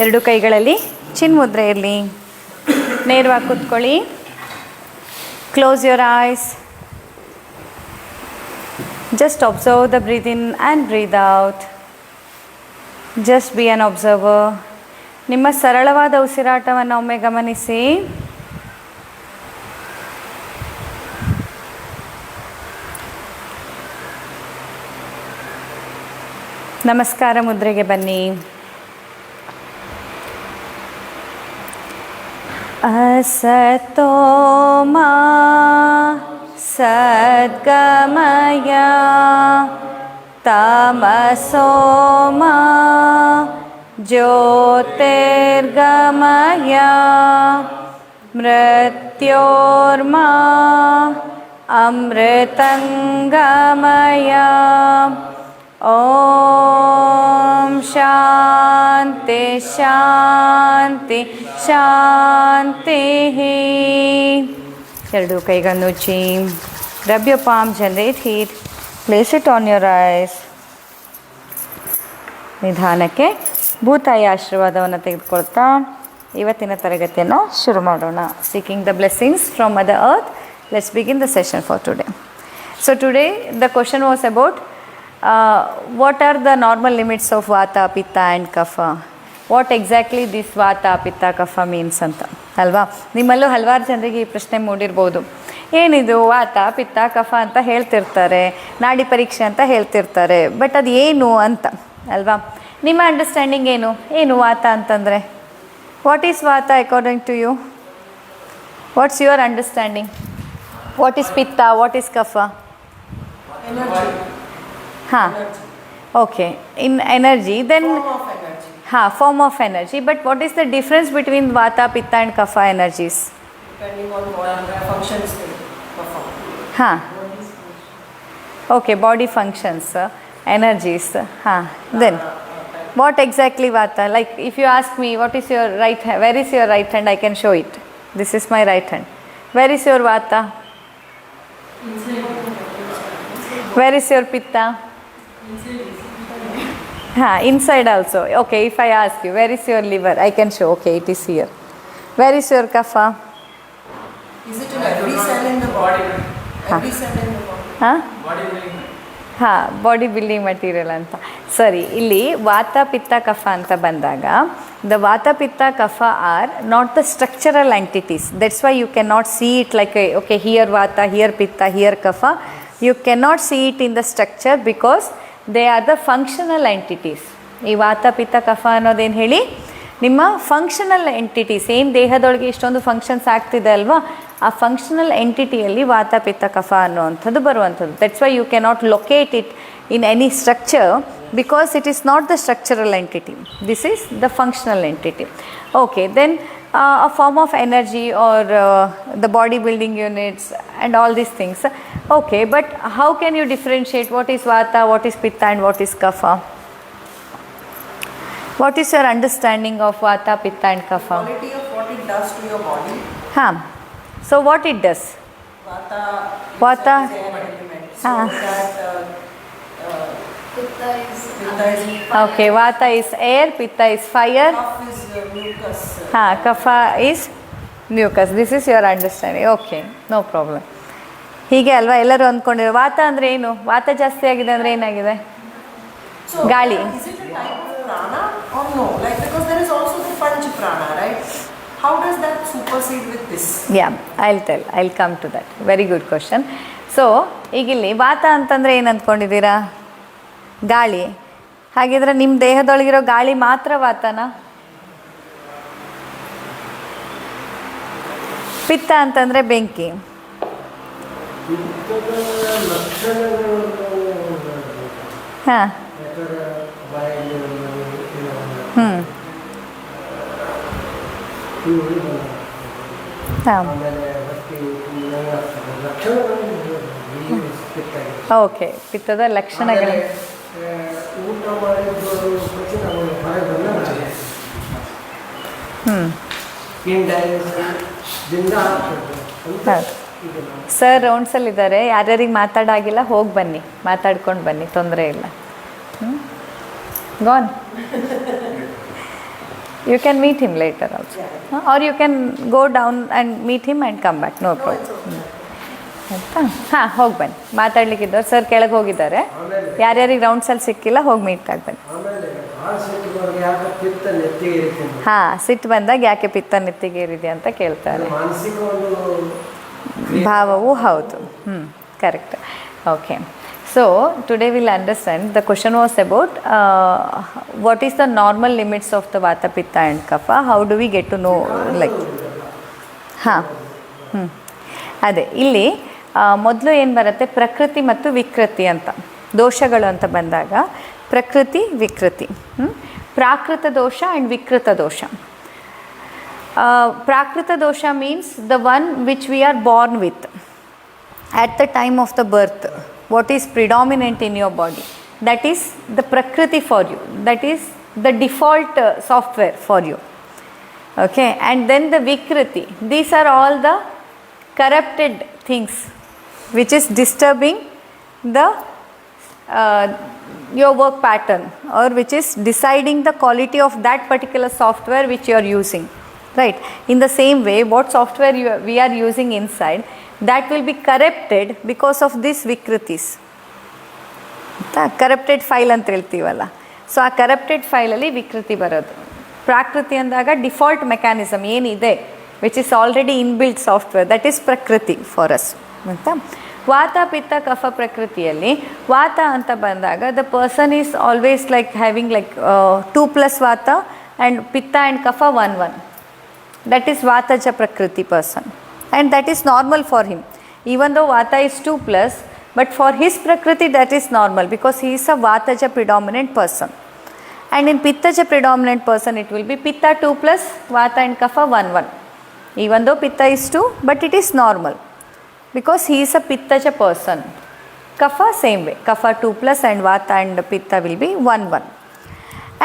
ಎರಡು ಕೈಗಳಲ್ಲಿ ಚಿನ್ಮುದ್ರೆ ಇರಲಿ. ನೇರವಾಗಿ ಕೂತ್ಕೊಳ್ಳಿ. Close your eyes. Just observe the breath in and breath out. Just be an observer. ನಿಮ್ಮ ಸರಳವಾದ ಉಸಿರಾಟವನ್ನು ಒಮ್ಮೆ ಗಮನಿಸಿ. ನಮಸ್ಕಾರ ಮುದ್ರೆಗೆ ಬನ್ನಿ. ಅಸತೋ ಮಾ ಸದ್ಗಮಯ ತಮಸೋ ಮಾ ಜ್ಯೋತಿರ್ಗಮಯ ಮೃತ್ಯೋರ್ಮಾ ಅಮೃತಂಗಮಯ. ಓಂ ಶಾಂತಿ ಶಾಂತಿ ಶಾಂತಿ. ಎರಡು ಕೈಗಳನ್ನು ಉಜ್ಜಿ. Rub your palm, generate heat, place it on your eyes. ನಿಧಾನಕ್ಕೆ ಭೂತಾಯಿ ಆಶೀರ್ವಾದವನ್ನು ತೆಗೆದುಕೊಳ್ತಾ ಇವತ್ತಿನ ತರಗತಿಯನ್ನು ಶುರು ಮಾಡೋಣ. Seeking the blessings from mother earth. Let's begin the session for today. So today the question was about what are the normal limits of Vata, Pitta and Kapha? What exactly this Vata, Pitta, Kapha means ಅಂತ ಅಲ್ವಾ? ನಿಮ್ಮಲ್ಲೂ ಹಲವಾರು ಜನರಿಗೆ ಈ ಪ್ರಶ್ನೆ ಮೂಡಿರ್ಬೋದು. ಏನಿದು ವಾತ ಪಿತ್ತ ಕಫ ಅಂತ ಹೇಳ್ತಿರ್ತಾರೆ, ನಾಡಿ ಪರೀಕ್ಷೆ ಅಂತ ಹೇಳ್ತಿರ್ತಾರೆ, ಬಟ್ ಅದು ಏನು ಅಂತ ಅಲ್ವಾ? ನಿಮ್ಮ ಅಂಡರ್ಸ್ಟ್ಯಾಂಡಿಂಗ್ ಏನು ವಾತ ಅಂತಂದರೆ? What is vata according to you? What's your understanding? What is pitta? What is kapha? ಹಾಂ, okay. In energy then form of energy. But what is the difference between Vata, Pitta and Kapha energies? Depending on what functions they perform. Okay, body functions, energies. Then what exactly Vata? Like if you ask me, what is your right hand? Where is your right hand? I can show it. This is my right hand. Where is your Vata? Where is your Pitta? Inside also. Okay, if I ask you, where is your liver? I can show. Okay, it is here. Where is your Kapha? Is it in every cell in the body? Every cell in the body? Body building. Body building material ಅಂತ. ಸರಿ, ಇಲ್ಲಿ ವಾತ ಪಿತ್ತ ಕಫ ಅಂತ ಬಂದಾಗ the vata pitta kapha are not the structural entities. That's why you can not see it like okay here vata, here pitta, here kapha. You can not see it in the structure because they are the functional entities. ಈ ವಾತ ಪಿತ್ತ ಕಫ ಅನ್ನೋದೇನು ಹೇಳಿ, ನಿಮ್ಮ functional entities. ಏನು ದೇಹದೊಳಗೆ ಇಷ್ಟೊಂದು functions ಆಗ್ತಿದೆ ಅಲ್ವಾ, ಆ ಫಂಕ್ಷನಲ್ ಎಂಟಿಟಿಯಲ್ಲಿ ವಾತ ಪಿತ್ತ ಕಫ ಅನ್ನುವಂಥದ್ದು ಬರುವಂಥದ್ದು. That's why you can not locate it in any structure because it is not the structural entity. This is the functional entity. Okay, then a form of energy or the body building units and all these things. Okay, but how can you differentiate what is Vata, what is Pitta and what is Kapha? What is your understanding of Vata, Pitta and Kapha? The quality of what it does to your body. So what it does? Vata is air element. So that Pitta is Okay, Vata is air, Pitta is fire. Kapha is mucus. Kapha is mucus. This is your understanding. Okay, no problem. ಹೀಗೆ ಅಲ್ವಾ ಎಲ್ಲರೂ ಅಂದ್ಕೊಂಡಿರೋ. ವಾತ ಅಂದರೆ ಏನು? ವಾತ ಜಾಸ್ತಿ ಆಗಿದೆ ಅಂದರೆ ಏನಾಗಿದೆ? ಗಾಳಿ. Is it a type of prana or no? Like because there is also the Panchakarma, right? How does that supersede with this? Yeah, I'll come to that. Very good question. So ಈಗಿಲ್ಲಿ ವಾತ ಅಂತಂದರೆ ಏನು ಅಂದ್ಕೊಂಡಿದ್ದೀರಾ? ಗಾಳಿ. ಹಾಗಿದ್ರೆ ನಿಮ್ಮ ದೇಹದೊಳಗಿರೋ ಗಾಳಿ ಮಾತ್ರ ವಾತನಾ? ಪಿತ್ತ ಅಂತಂದರೆ ಬೆಂಕಿ. ಓಕೆ, ಪಿತ್ತದ ಲಕ್ಷಣಗಳು. ಸರ್ ರೌಂಡ್ಸಲ್ಲಿದ್ದಾರೆ, ಯಾರ್ಯಾರಿಗೆ ಮಾತಾಡಾಗಿಲ್ಲ ಹೋಗಿ ಬನ್ನಿ, ಮಾತಾಡ್ಕೊಂಡು ಬನ್ನಿ, ತೊಂದರೆ ಇಲ್ಲ. Gone You can meet him later also. Or you can go down and meet him and come back. No problem. ಆಯಿತಾ? ಹಾಂ, ಹೋಗಿ ಬನ್ನಿ. ಮಾತಾಡ್ಲಿಕ್ಕಿದ್ದವ್ರು ಸರ್ ಕೆಳಗೆ ಹೋಗಿದ್ದಾರೆ. ಯಾರ್ಯಾರಿಗೆ ರೌಂಡ್ಸಲ್ಲಿ ಸಿಕ್ಕಿಲ್ಲ ಹೋಗಿ ಮೀಟ್ ಆಗಿ ಬನ್ನಿ. ಹಾಂ, ಸಿಟ್ಟು ಬಂದಾಗ ಯಾಕೆ ಪಿತ್ತ ನೆತ್ತಿಗೇರಿದೆ ಅಂತ ಕೇಳ್ತಾರೆ. ಭಾವವು ಹೌದು. Correct. Okay. So today we'll understand, the question was about what is the normal limits of the Vata, Pitta and Kapha. How do we get to know, like ಅದೇ ಇಲ್ಲಿ ಮೊದಲು ಏನು ಬರುತ್ತೆ, ಪ್ರಕೃತಿ ಮತ್ತು ವಿಕೃತಿ ಅಂತ ದೋಷಗಳು ಅಂತ ಬಂದಾಗ ಪ್ರಕೃತಿ ವಿಕೃತಿ, ಪ್ರಾಕೃತ ದೋಷ ಆ್ಯಂಡ್ ವಿಕೃತ ದೋಷ. ಪ್ರಾಕೃತ ದೋಷ means the one which we are born with at the time of the birth. What is predominant in your body, that is the prakriti for you, that is the default software for you. Okay, and then the vikriti, these are all the corrupted things which is disturbing the your work pattern, or which is deciding the quality of that particular software which you are using, right? In the same way, what software we are using inside, that will be corrupted because of these vikritis. Corrupted file ಅಂತ ಹೇಳ್ತೀವಲ್ಲ, so ಆ corrupted ಫೈಲಲ್ಲಿ ವಿಕೃತಿ ಬರೋದು. ಪ್ರಾಕೃತಿ ಅಂದಾಗ default mechanism ಏನಿದೆ which is already inbuilt software, that is ಪ್ರಕೃತಿ for us ಅಂತ. ವಾತ ಪಿತ್ತ ಕಫ ಪ್ರಕೃತಿಯಲ್ಲಿ ವಾತ ಅಂತ ಬಂದಾಗ the person is always like having like 2+ ವಾತ ಆ್ಯಂಡ್ ಪಿತ್ತ ಆ್ಯಂಡ್ ಕಫ 1 ದಟ್ ಈಸ್ ವಾತಜ ಪ್ರಕೃತಿ person. And that is normal for him, even though Vata is 2+, but for his Prakriti that is normal because he is a Vataja predominant person. And in Pittaja predominant person it will be Pitta 2+, Vata and Kapha 1. Even though Pitta is 2, but it is normal because he is a Pittaja person. Kapha same way, Kapha 2+ and Vata and Pitta will be 1.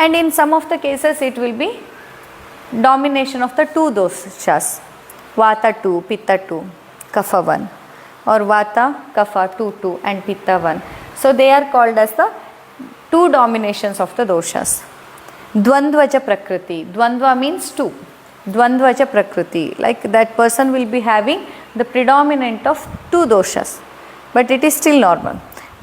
And in some of the cases it will be domination of the 2 doshas. Vata 2, Pitta 2, Kapha 1, or Vata, Kapha 2 and Pitta 1. So they are called as the 2 dominations of the doshas. Dvandvaja Prakriti. Dvandva means 2. Dvandvaja Prakriti. Like that person will be having the predominant of 2 doshas. But it is still normal.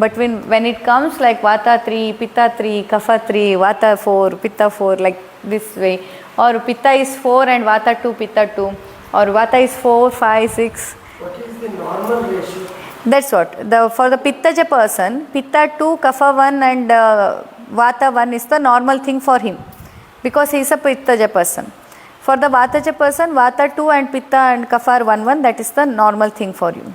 But when it comes like Vata 3, Pitta 3, Kapha 3, Vata 4, Pitta 4, like this way. Or Pitta is 4 and Vata 2, Pitta 2. Or Vata is 4, 5, 6. What is the normal ratio? That's what. For the Pittaja person, Pitta 2, Kapha 1 and Vata 1 is the normal thing for him because he is a Pittaja person. For the Vataja person, Vata 2 and Pitta and Kapha 1, that is the normal thing for you.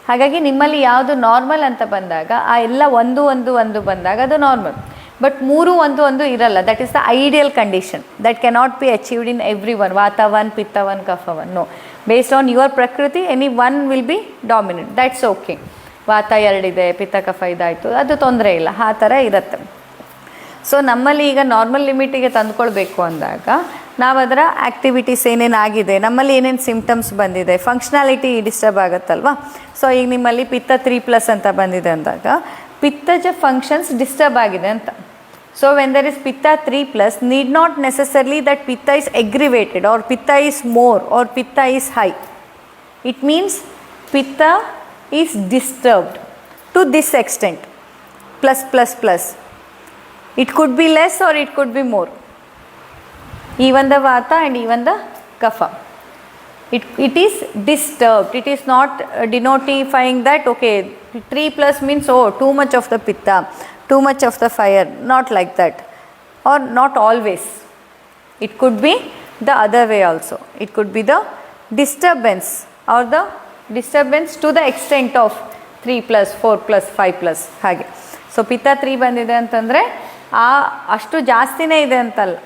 ಹಾಗಾಗಿ ನಿಮ್ಮಲ್ಲಿ ಯಾವುದು normal ಅಂತ ಬಂದಾಗ ಆ ಎಲ್ಲ 1 ಬಂದಾಗ ಅದು normal. But 3 1 ಇರಲ್ಲ. That is the ideal condition that cannot be achieved in every one. ವಾತ 1, ಪಿತ್ತ 1, ಕಫ 1. ನೋ, ಬೇಸ್ಡ್ ಆನ್ ಯುವರ್ ಪ್ರಕೃತಿ any 1 will be dominant. That's okay. ವಾತ 2 ಇದೆ, ಪಿತ್ತ ಕಫ ಇದಾಯಿತು, ಅದು ತೊಂದರೆ ಇಲ್ಲ, ಆ ಥರ ಇರುತ್ತೆ. ಸೊ ನಮ್ಮಲ್ಲಿ ಈಗ ನಾರ್ಮಲ್ ಲಿಮಿಟಿಗೆ ತಂದುಕೊಳ್ಬೇಕು ಅಂದಾಗ ನಾವು ಅದರ ಆ್ಯಕ್ಟಿವಿಟೀಸ್ ಏನೇನಾಗಿದೆ, ನಮ್ಮಲ್ಲಿ ಏನೇನು ಸಿಮ್ಟಮ್ಸ್ ಬಂದಿದೆ, ಫಂಕ್ಷನಾಲಿಟಿ ಡಿಸ್ಟರ್ಬ್ ಆಗುತ್ತಲ್ವ. ಸೊ ಈಗ ನಿಮ್ಮಲ್ಲಿ ಪಿತ್ತ 3+ ಅಂತ ಬಂದಿದೆ ಅಂದಾಗ ಪಿತ್ತಜ ಫಂಕ್ಷನ್ಸ್ ಡಿಸ್ಟರ್ಬ್ ಆಗಿದೆ ಅಂತ. So when there is pitta 3+, need not necessarily that pitta is aggravated or pitta is more or pitta is high. It means pitta is disturbed to this extent. +++. It could be less or it could be more. Even the Vata and even the Kapha. It is disturbed. It is not denotifying that, okay, 3+ means, oh, too much of the Pitta, too much of the fire. Not like that. Or not always. It could be the other way also. It could be the disturbance or the disturbance to the extent of 3+, 4+, 5+. ಹಾಗೆ. So ಪಿತ್ತ 3 ಬಂದಿದೆ ಅಂತಂದರೆ ಅಷ್ಟು ಜಾಸ್ತಿನೇ ಇದೆ ಅಂತಲ್ಲ,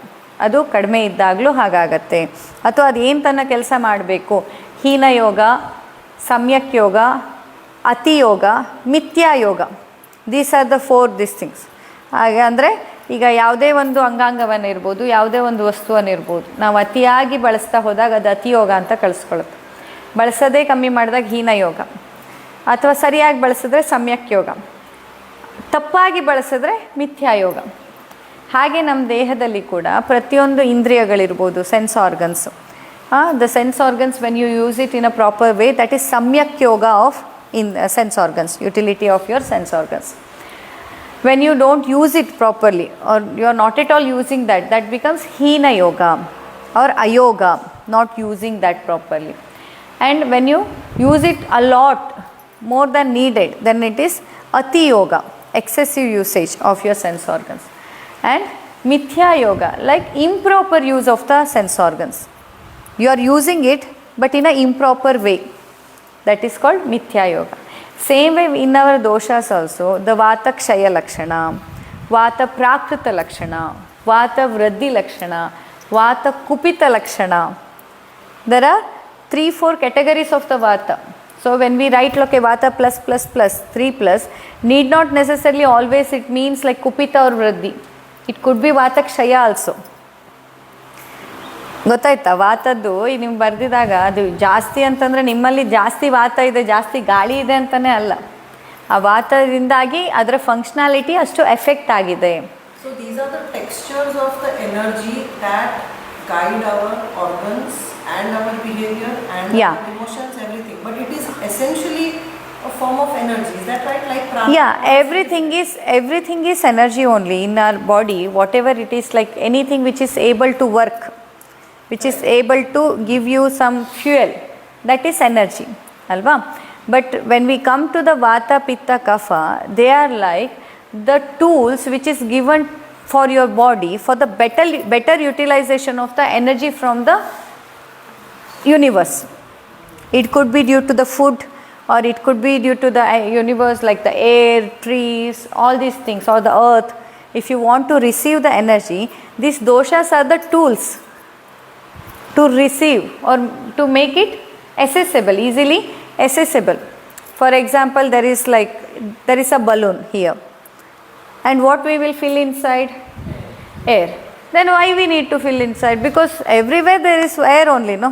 ಅದು ಕಡಿಮೆ ಇದ್ದಾಗಲೂ ಹಾಗಾಗತ್ತೆ. ಅಥವಾ ಅದು ಏನು ತನ್ನ ಕೆಲಸ ಮಾಡಬೇಕು, ಹೀನ ಯೋಗ, ಸಮ್ಯಕ್ ಯೋಗ, ಅತಿ ಯೋಗ, ಮಿಥ್ಯಾ ಯೋಗ. These are the 4 things. ಹಾಗೆ ಅಂದರೆ ಈಗ ಯಾವುದೇ ಒಂದು ಅಂಗಾಂಗವನ್ನಿರ್ಬೋದು, ಯಾವುದೇ ಒಂದು ವಸ್ತುವನ್ನಿರ್ಬೋದು, ನಾವು ಅತಿಯಾಗಿ ಬಳಸ್ತಾ ಹೋದಾಗ ಅದು ಅತಿ ಯೋಗ ಅಂತ ಕಳಿಸ್ಕೊಳ್ಳುತ್ತೆ. ಬಳಸೋದೇ ಕಮ್ಮಿ ಮಾಡಿದಾಗ ಹೀನ ಯೋಗ, ಅಥವಾ ಸರಿಯಾಗಿ ಬಳಸಿದ್ರೆ ಸಮ್ಯಕ್ ಯೋಗ, ತಪ್ಪಾಗಿ ಬಳಸಿದ್ರೆ ಮಿಥ್ಯಾಯೋಗ. ಹಾಗೆ ನಮ್ಮ ದೇಹದಲ್ಲಿ ಕೂಡ ಪ್ರತಿಯೊಂದು ಇಂದ್ರಿಯಗಳಿರ್ಬೋದು, sense organs. The sense organs, when you use it in a proper way, that is samyak yoga of sense organs, utility of your sense organs. When you don't use it properly or you are not at all using that, that becomes hina yoga or ayoga, not using that properly. And when you use it a lot, more than needed, then it is ati yoga, excessive usage of your sense organs. And mithya yoga, like improper use of the sense organs. You are using it but in an improper way. That is called mithya yoga. Same way in our doshas also, the Vata kshaya lakshana, Vata prakrita lakshana, Vata vriddhi lakshana, Vata kupita lakshana. There are 3-4 categories of the Vata. So when we write okay, Vata plus plus plus 3 plus, need not necessarily always it means like kupita or vriddhi. It could be Vata kshaya also. ಗೊತ್ತಾಯ್ತಾ? ವಾತದ್ದು ನಿಮ್ಗೆ ಬರೆದಿದಾಗ ಅದು ಜಾಸ್ತಿ ಅಂತಂದರೆ ನಿಮ್ಮಲ್ಲಿ ಜಾಸ್ತಿ ವಾತ ಇದೆ, ಜಾಸ್ತಿ ಗಾಳಿ ಇದೆ ಅಂತಲೇ ಅಲ್ಲ. ಆ ವಾತದಿಂದಾಗಿ ಅದರ ಫಂಕ್ಷನಾಲಿಟಿ ಅಷ್ಟು ಎಫೆಕ್ಟ್ ಆಗಿದೆ. So these are the textures of the energy that guide our organs and our behavior and our emotions, everything. But it is essentially a form of energy. Is that right? Like prana? Yeah, everything is energy only in our body. Whatever it is, like anything which is able to work, which is able to give you some fuel, that is energy, alva. But when we come to the Vata, Pitta, Kapha, they are like the tools which is given for your body for the better utilization of the energy from the universe. It could be due to the food, or it could be due to the universe, like the air, trees, all these things, or the earth. If you want to receive the energy, these doshas are the tools to receive or to make it accessible, easily accessible. For example, there is a balloon here, and what we will fill inside? Air. Then why we need to fill inside? Because everywhere there is air only, no?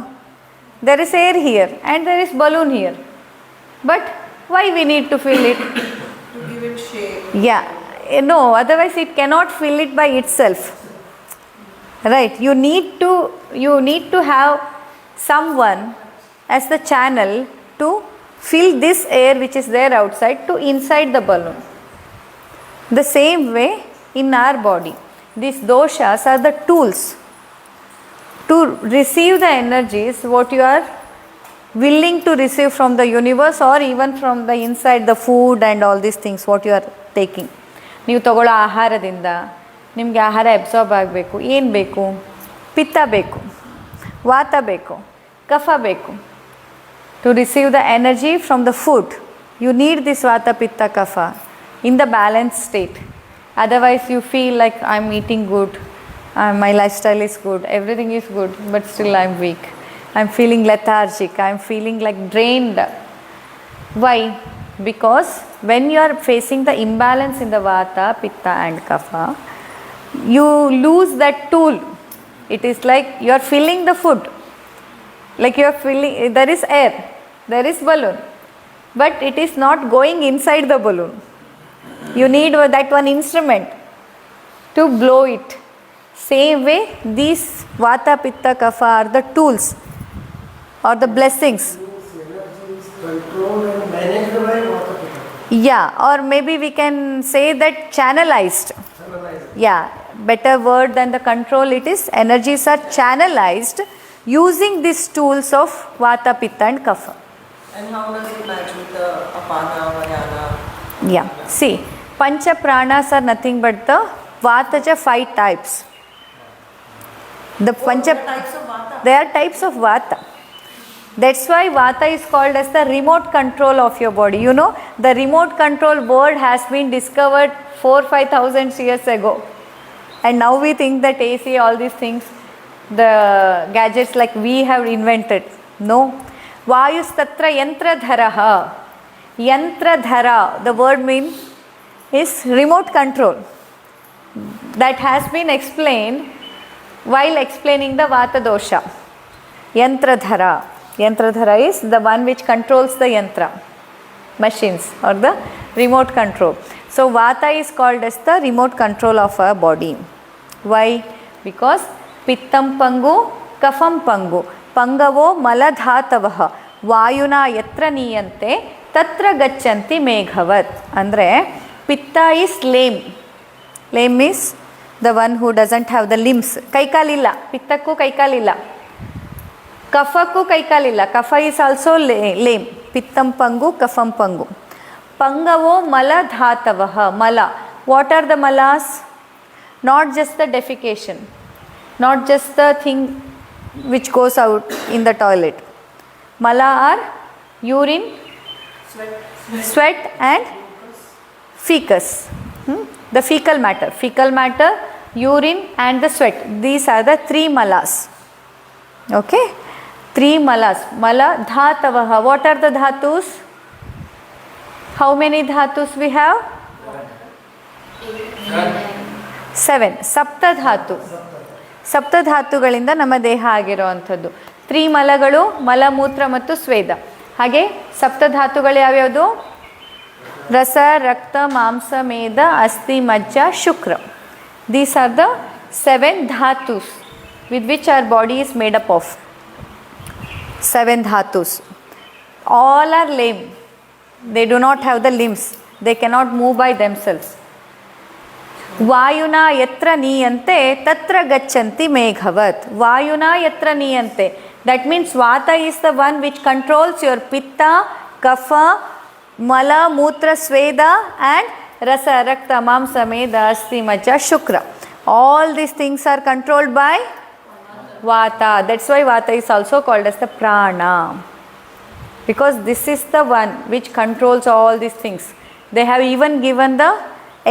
There is air here and there is balloon here. But why we need to fill it? To give it shape. Yeah. No, otherwise it cannot fill it by itself. Right, you need to have someone as the channel to fill this air which is there outside to inside the balloon. The same way in our body, these doshas are the tools to receive the energies what you are willing to receive from the universe, or even from the inside, the food and all these things what you are taking. ನೀವು ತಗೊಳ್ಳೋ ಆಹಾರದಿಂದ ನಿಮಗೆ ಆಹಾರ absorb ಆಗಬೇಕು. ಏನು ಬೇಕು? ಪಿತ್ತ ಬೇಕು, ವಾತ ಬೇಕು, ಕಫ ಬೇಕು. To receive the energy from the food, you need this vata, pitta, ಕಫ in the balanced state. Otherwise you feel like I'm eating good, my lifestyle is good, everything is good, but still I'm weak, I'm feeling lethargic, I'm feeling like drained. Why? Because when you are facing the imbalance in the Vata, Pitta and Kapha, you lose that tool. It is like you are filling the food, like you are filling, there is air, there is balloon, but it is not going inside the balloon. You need that one instrument to blow it. Same way, these Vata, Pitta, Kapha are the tools or the blessings. Energy is controlled and managed by Vata, Pitta. Yeah, or maybe we can say that channelized. Yeah, better word than the control. It is energies are channelized using these tools of Vata, Pitta and Kapha. And how does it match with the Apana, Vayana? Yeah, see, Pancha pranas are nothing but the Vataja 5 types. The Pancha, Types of Vata. there are types of Vata. That's why Vata is called as the remote control of your body. You know, the remote control word has been discovered 4,000-5,000 years ago. And now we think that AC, all these things, the gadgets like we have invented. No. Vayustatra yantradharaha. Yantradhara, the word means is remote control. That has been explained while explaining the Vata dosha. Yantradhara. Yantradhara is the one which controls the yantra, machines, or the remote control. So Vata is called as the remote control of our body. Why? Because pittam pangu, kafam pangu. Pangavo maladhatavah vayuna yatra niyante tatra gachanti meghavat. ಅಂದರೆ pitta is lame. Lame is the one who doesn't have the limbs. ಕೈಕಾಲಿಲ್ಲ, ಪಿತ್ತಕ್ಕೂ ಕೈಕಾಲಿಲ್ಲ. ಕಫಕ್ಕೂ ಕೈಕಾಲಿಲ್ಲ. ಕಫ is also lame. ಪಿತ್ತಂ ಪಂಗು, ಕಫಂ ಪಂಗು. ಪಂಗವೋ ಮಲಧಾತವಃ. ಮಲ. What are the malas? Not just the defecation, not just the thing which goes out in the toilet. Mala are urine, sweat and fecus. The fecal matter, urine and the sweat. These are the three malas. Okay, three malas. Mala dhatavaha. What are the dhatus? How many dhatus we have? 7. ಸಪ್ತಧಾತು. ಸಪ್ತಧಾತುಗಳಿಂದ ನಮ್ಮ ದೇಹ ಆಗಿರುವಂಥದ್ದು. 3 ಮಲಗಳು, ಮಲಮೂತ್ರ ಮತ್ತು ಸ್ವೇದ. ಹಾಗೆ ಸಪ್ತಧಾತುಗಳು ಯಾವ್ಯಾವುದು? ರಸ, ರಕ್ತ, ಮಾಂಸ, ಮೇದ, ಅಸ್ಥಿ, ಮಜ್ಜ, ಶುಕ್ರ. These are the 7 dhatus with which our body is made up of. 7 dhatus. All are lame. They do not have the limbs. They cannot move by themselves. ವಾಯುನಾ ಯತ್ರ ನೀಯಂತೆ ತತ್ರ ಗಚ್ಚಂತಿ ಮೇಘವತ್. ವಾಯುನಾ ಯತ್ರ ನೀಯಂತೆ. That means Vata is the one which controls your Pitta, Kapha, Mala, Mutra, Sveda and Rasa, Rakta, Mamsa, Meda, Asti, Majja, Shukra. All these things are controlled by Vata. That's why Vata is also called as the Prana. Because this is the one which controls all these things. They have even given the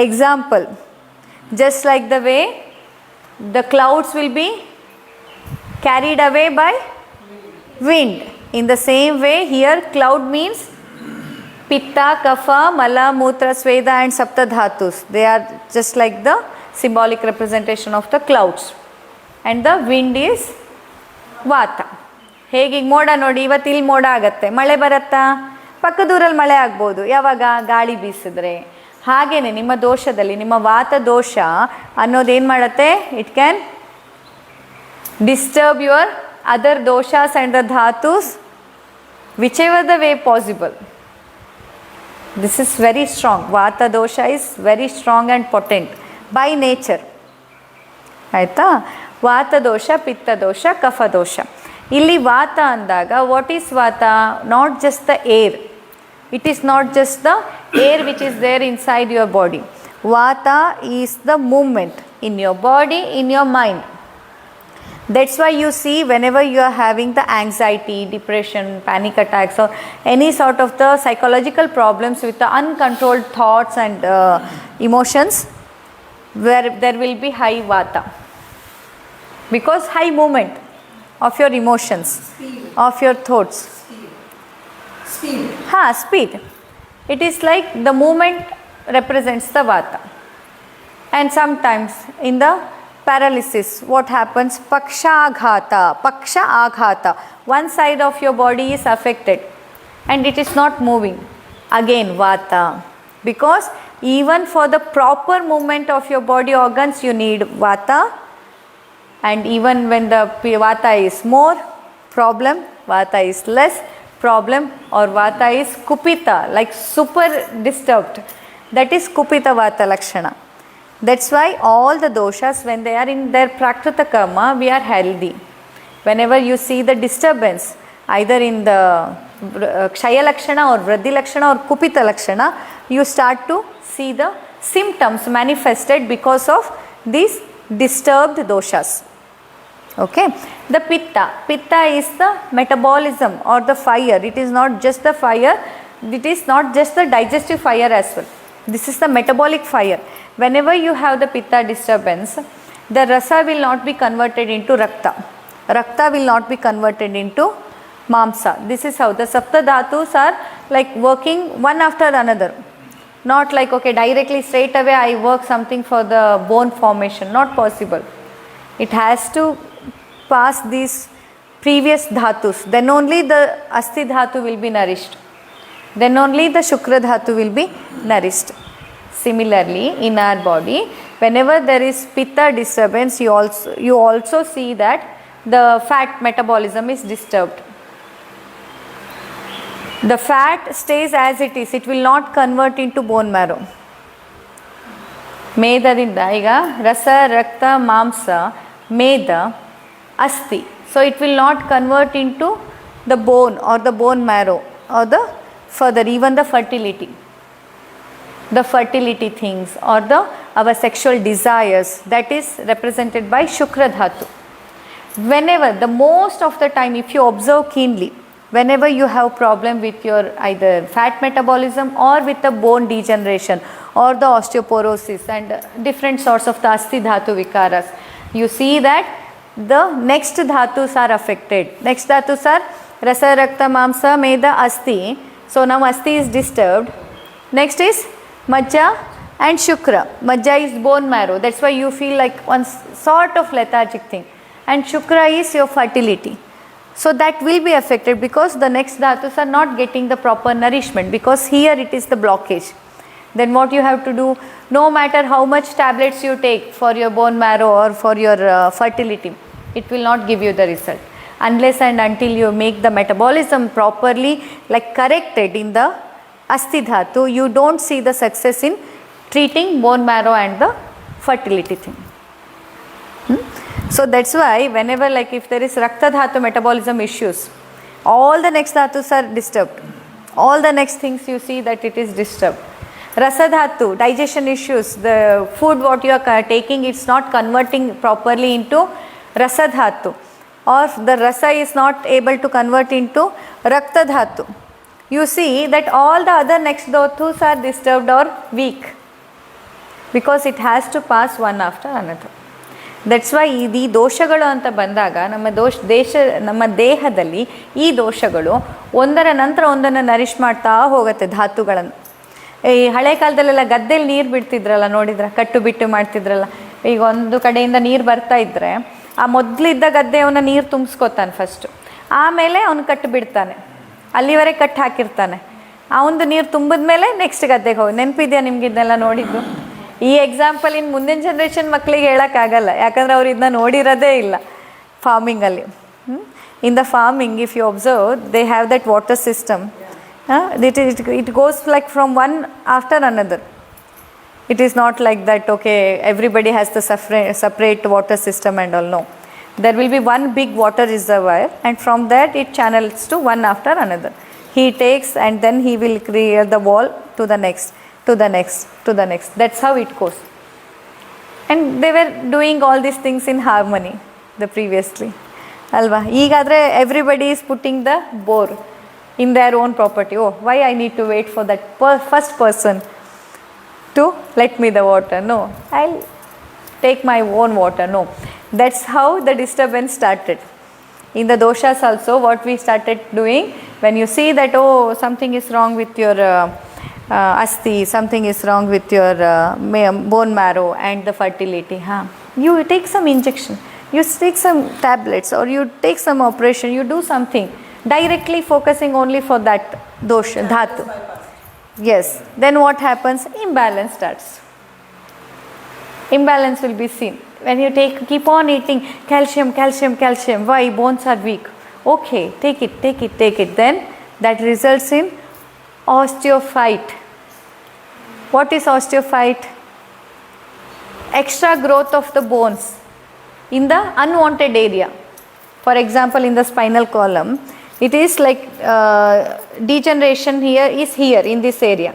example. Just like the way the clouds will be carried away by wind. In the same way here cloud means Pitta, Kapha, Mala, Mutra, Sveda and Sapta Dhatus. They are just like the symbolic representation of the clouds. And the wind is Vata. ಹೇಗೆ ಮೋಡ ನೋಡಿ, ಇವತ್ತು ಇಲ್ಲಿ ಮೋಡ ಆಗತ್ತೆ, ಮಳೆ ಬರುತ್ತಾ? ಪಕ್ಕದೂರಲ್ಲಿ ಮಳೆ ಆಗ್ಬೋದು. ಯಾವಾಗ? ಗಾಳಿ ಬೀಸಿದ್ರೆ. ಹಾಗೆಯೇ ನಿಮ್ಮ ದೋಷದಲ್ಲಿ, ನಿಮ್ಮ ವಾತ ದೋಷ ಅನ್ನೋದೇನು ಮಾಡುತ್ತೆ? It can disturb your other doshas and the dhatus which ever the way possible. This is very strong. Vata dosha is very strong and potent by nature. ಆಯಿತಾ? ವಾತ ದೋಷ, ಪಿತ್ತ ದೋಷ, ಕಫ ದೋಷ. ಇಲ್ಲಿ ವಾತ ಅಂದಾಗ ವಾಟ್ ಈಸ್ ವಾತ? Not just the air. It is not just the air which is there inside your body. Vata is the movement in your body, in your mind. That's why you see whenever you are having the anxiety, depression, panic attacks or any sort of the psychological problems with the uncontrolled thoughts and emotions, where there will be high Vata. Because high movement of your emotions, of your thoughts. Speed. It is like the movement represents the Vata. And sometimes in the paralysis, what happens? Paksha aghata. One side of your body is affected and it is not moving. Again Vata. Because even for the proper movement of your body organs, you need Vata. And even when the Vata is more problem, Vata is less problem, or Vata is Kupita, like super disturbed. That is Kupita Vata Lakshana. That's why all the doshas, when they are in their Prakrita Karma, we are healthy. Whenever you see the disturbance, either in the Kshaya Lakshana or Vradhi Lakshana or Kupita Lakshana, you start to see the symptoms manifested because of these disturbed doshas. Okay, the Pitta is the metabolism or the fire. It is not just the fire, it is not just the digestive fire as well. This is the metabolic fire. Whenever you have the Pitta disturbance, the rasa will not be converted into Rakta. Rakta will not be converted into Mamsa. This is how the Sapta Dhatus are like working one after another. Not like, okay, directly straight away I work something for the bone formation. Not possible. It has to pass these previous dhatus. Then only the Asti Dhatu will be nourished. Then only the Shukra Dhatu will be nourished. Similarly, in our body, Whenever there is Pitta disturbance, you also see that the fat metabolism is disturbed. The fat stays as it is, it will not convert into bone marrow. ಮೇದದಿಂದ ಈಗ ರಸ ರಕ್ತ ಮಾಂಸ ಮೇದ ಅಸ್ಥಿ, so it will not convert into the bone or the bone marrow or the further even the fertility things or our sexual desires, that is represented by Shukra Dhatu. Whenever, the most of the time, if you observe keenly, whenever you have problem with your either fat metabolism or with the bone degeneration or the osteoporosis and different sorts of the Asti Dhatu Vikaras, you see that the next Dhatus are affected. Next Dhatus are Rasa, Rakta, Mamsa, Meda, Asti. So now Asti is disturbed. Next is Majja and Shukra. Majja is bone marrow. That's why you feel like one sort of lethargic thing. And Shukra is your fertility. So that will be affected because the next Dhatus are not getting the proper nourishment, because here it is the blockage. Then what you have to do, no matter how much tablets you take for your bone marrow or for your fertility, it will not give you the result unless and until you make the metabolism properly like corrected in the Asti Dhatu. You don't see the success in treating bone marrow and the fertility thing. So that's why whenever, like if there is Rakta Dhatu metabolism issues, all the next Dhatus are disturbed. All the next things you see that it is disturbed. Rasa Dhatu, digestion issues, the food what you are taking, it's not converting properly into Rasa Dhatu, or the Rasa is not able to convert into Rakta Dhatu. You see that all the other next Dhatus are disturbed or weak because it has to pass one after another. That's why ಈ ದೋಷಗಳು ಅಂತ ಬಂದಾಗ ನಮ್ಮ ದೇಹದಲ್ಲಿ ಈ ದೋಷಗಳು ಒಂದರ ನಂತರ ಒಂದನ್ನು ನರಿಶ್ ಮಾಡ್ತಾ ಹೋಗುತ್ತೆ ಧಾತುಗಳನ್ನು. ಈ ಹಳೆ ಕಾಲದಲ್ಲೆಲ್ಲ ಗದ್ದೆಯಲ್ಲಿ ನೀರು ಬಿಡ್ತಿದ್ರಲ್ಲ, ನೋಡಿದ್ರೆ ಕಟ್ಟು ಬಿಟ್ಟು ಮಾಡ್ತಿದ್ರಲ್ಲ. ಈಗ ಒಂದು ಕಡೆಯಿಂದ ನೀರು ಬರ್ತಾ ಇದ್ದರೆ ಆ ಮೊದಲಿದ್ದ ಗದ್ದೆಯವನ್ನ ನೀರು ತುಂಬಿಸ್ಕೊತಾನೆ ಫಸ್ಟು, ಆಮೇಲೆ ಅವನು ಕಟ್ಟು ಬಿಡ್ತಾನೆ, ಅಲ್ಲಿವರೆಗೆ ಕಟ್ಟು ಹಾಕಿರ್ತಾನೆ. ಅವನದು ನೀರು ತುಂಬಿದ ಮೇಲೆ ನೆಕ್ಸ್ಟ್ ಗದ್ದೆಗೆ ಹೋಗಿ. ನೆನಪಿದೆಯಾ ನಿಮ್ಗೆ ಇದನ್ನೆಲ್ಲ ನೋಡಿದ್ದು? ಈ ಎಕ್ಸಾಂಪಲ್ ಇನ್ನು ಮುಂದಿನ ಜನ್ರೇಷನ್ ಮಕ್ಕಳಿಗೆ ಹೇಳೋಕ್ಕಾಗಲ್ಲ, ಯಾಕಂದರೆ ಅವ್ರು ಇದನ್ನ ನೋಡಿರೋದೇ ಇಲ್ಲ ಫಾರ್ಮಿಂಗಲ್ಲಿ. In the farming if you observe, they have that water system. It goes like from one after another. It is not like that, okay, everybody has the separate water system and all. No, there will be one big water reservoir, and from that it channels to one after another. He takes and then he will create the wall to the next, to the next, to the next. That's how it goes. And they were doing all these things in harmony the previously, alva. Egadre everybody is putting the bore in their own property. Oh, why I need to wait for that first person to let me the water? No, I'll take my own water. No, that's how the disturbance started. In the doshas also, what we started doing, when you see that, oh, something is wrong with your asti, something is wrong with your bone marrow and the fertility, you take some injection, you take some tablets, or you take some operation, you do something directly focusing only for that dosha dhatu. Yes, then what happens? Imbalance starts. Imbalance will be seen when you keep on eating calcium, calcium, calcium. Why? Bones are weak. Okay, take it. Then that results in osteophyte. What is osteophyte? Extra growth of the bones in the unwanted area. For example, in the spinal column, it is like degeneration here in this area.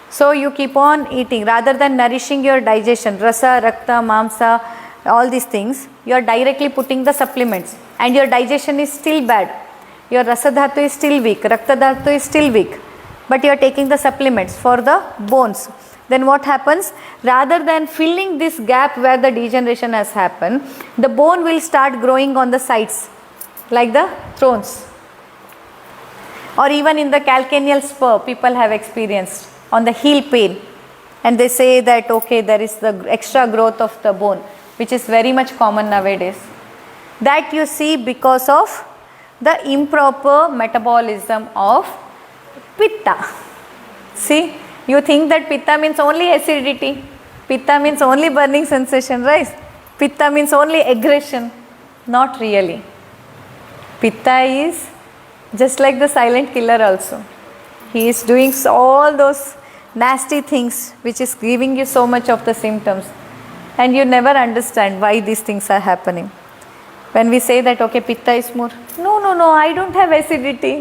So you keep on eating rather than nourishing your digestion, rasa, rakta, mamsa, all these things, you are directly putting the supplements and your digestion is still bad. Your rasa dhatu is still weak, rakta dhatu is still weak, but you are taking the supplements for the bones. Then what happens? Rather than filling this gap where the degeneration has happened, the bone will start growing on the sides like the thrones. Or even in the calcaneal spur, people have experienced on the heel pain, and they say that, okay, there is the extra growth of the bone, which is very much common nowadays. That you see because of the improper metabolism of pitta. See, you think that pitta means only acidity. Pitta means only burning sensation, right? Pitta means only aggression. Not really. Pitta is just like the silent killer also. He is doing all those nasty things which is giving you so much of the symptoms. And you never understand why these things are happening. When we say that, okay, Pitta is more, no, I don't have acidity.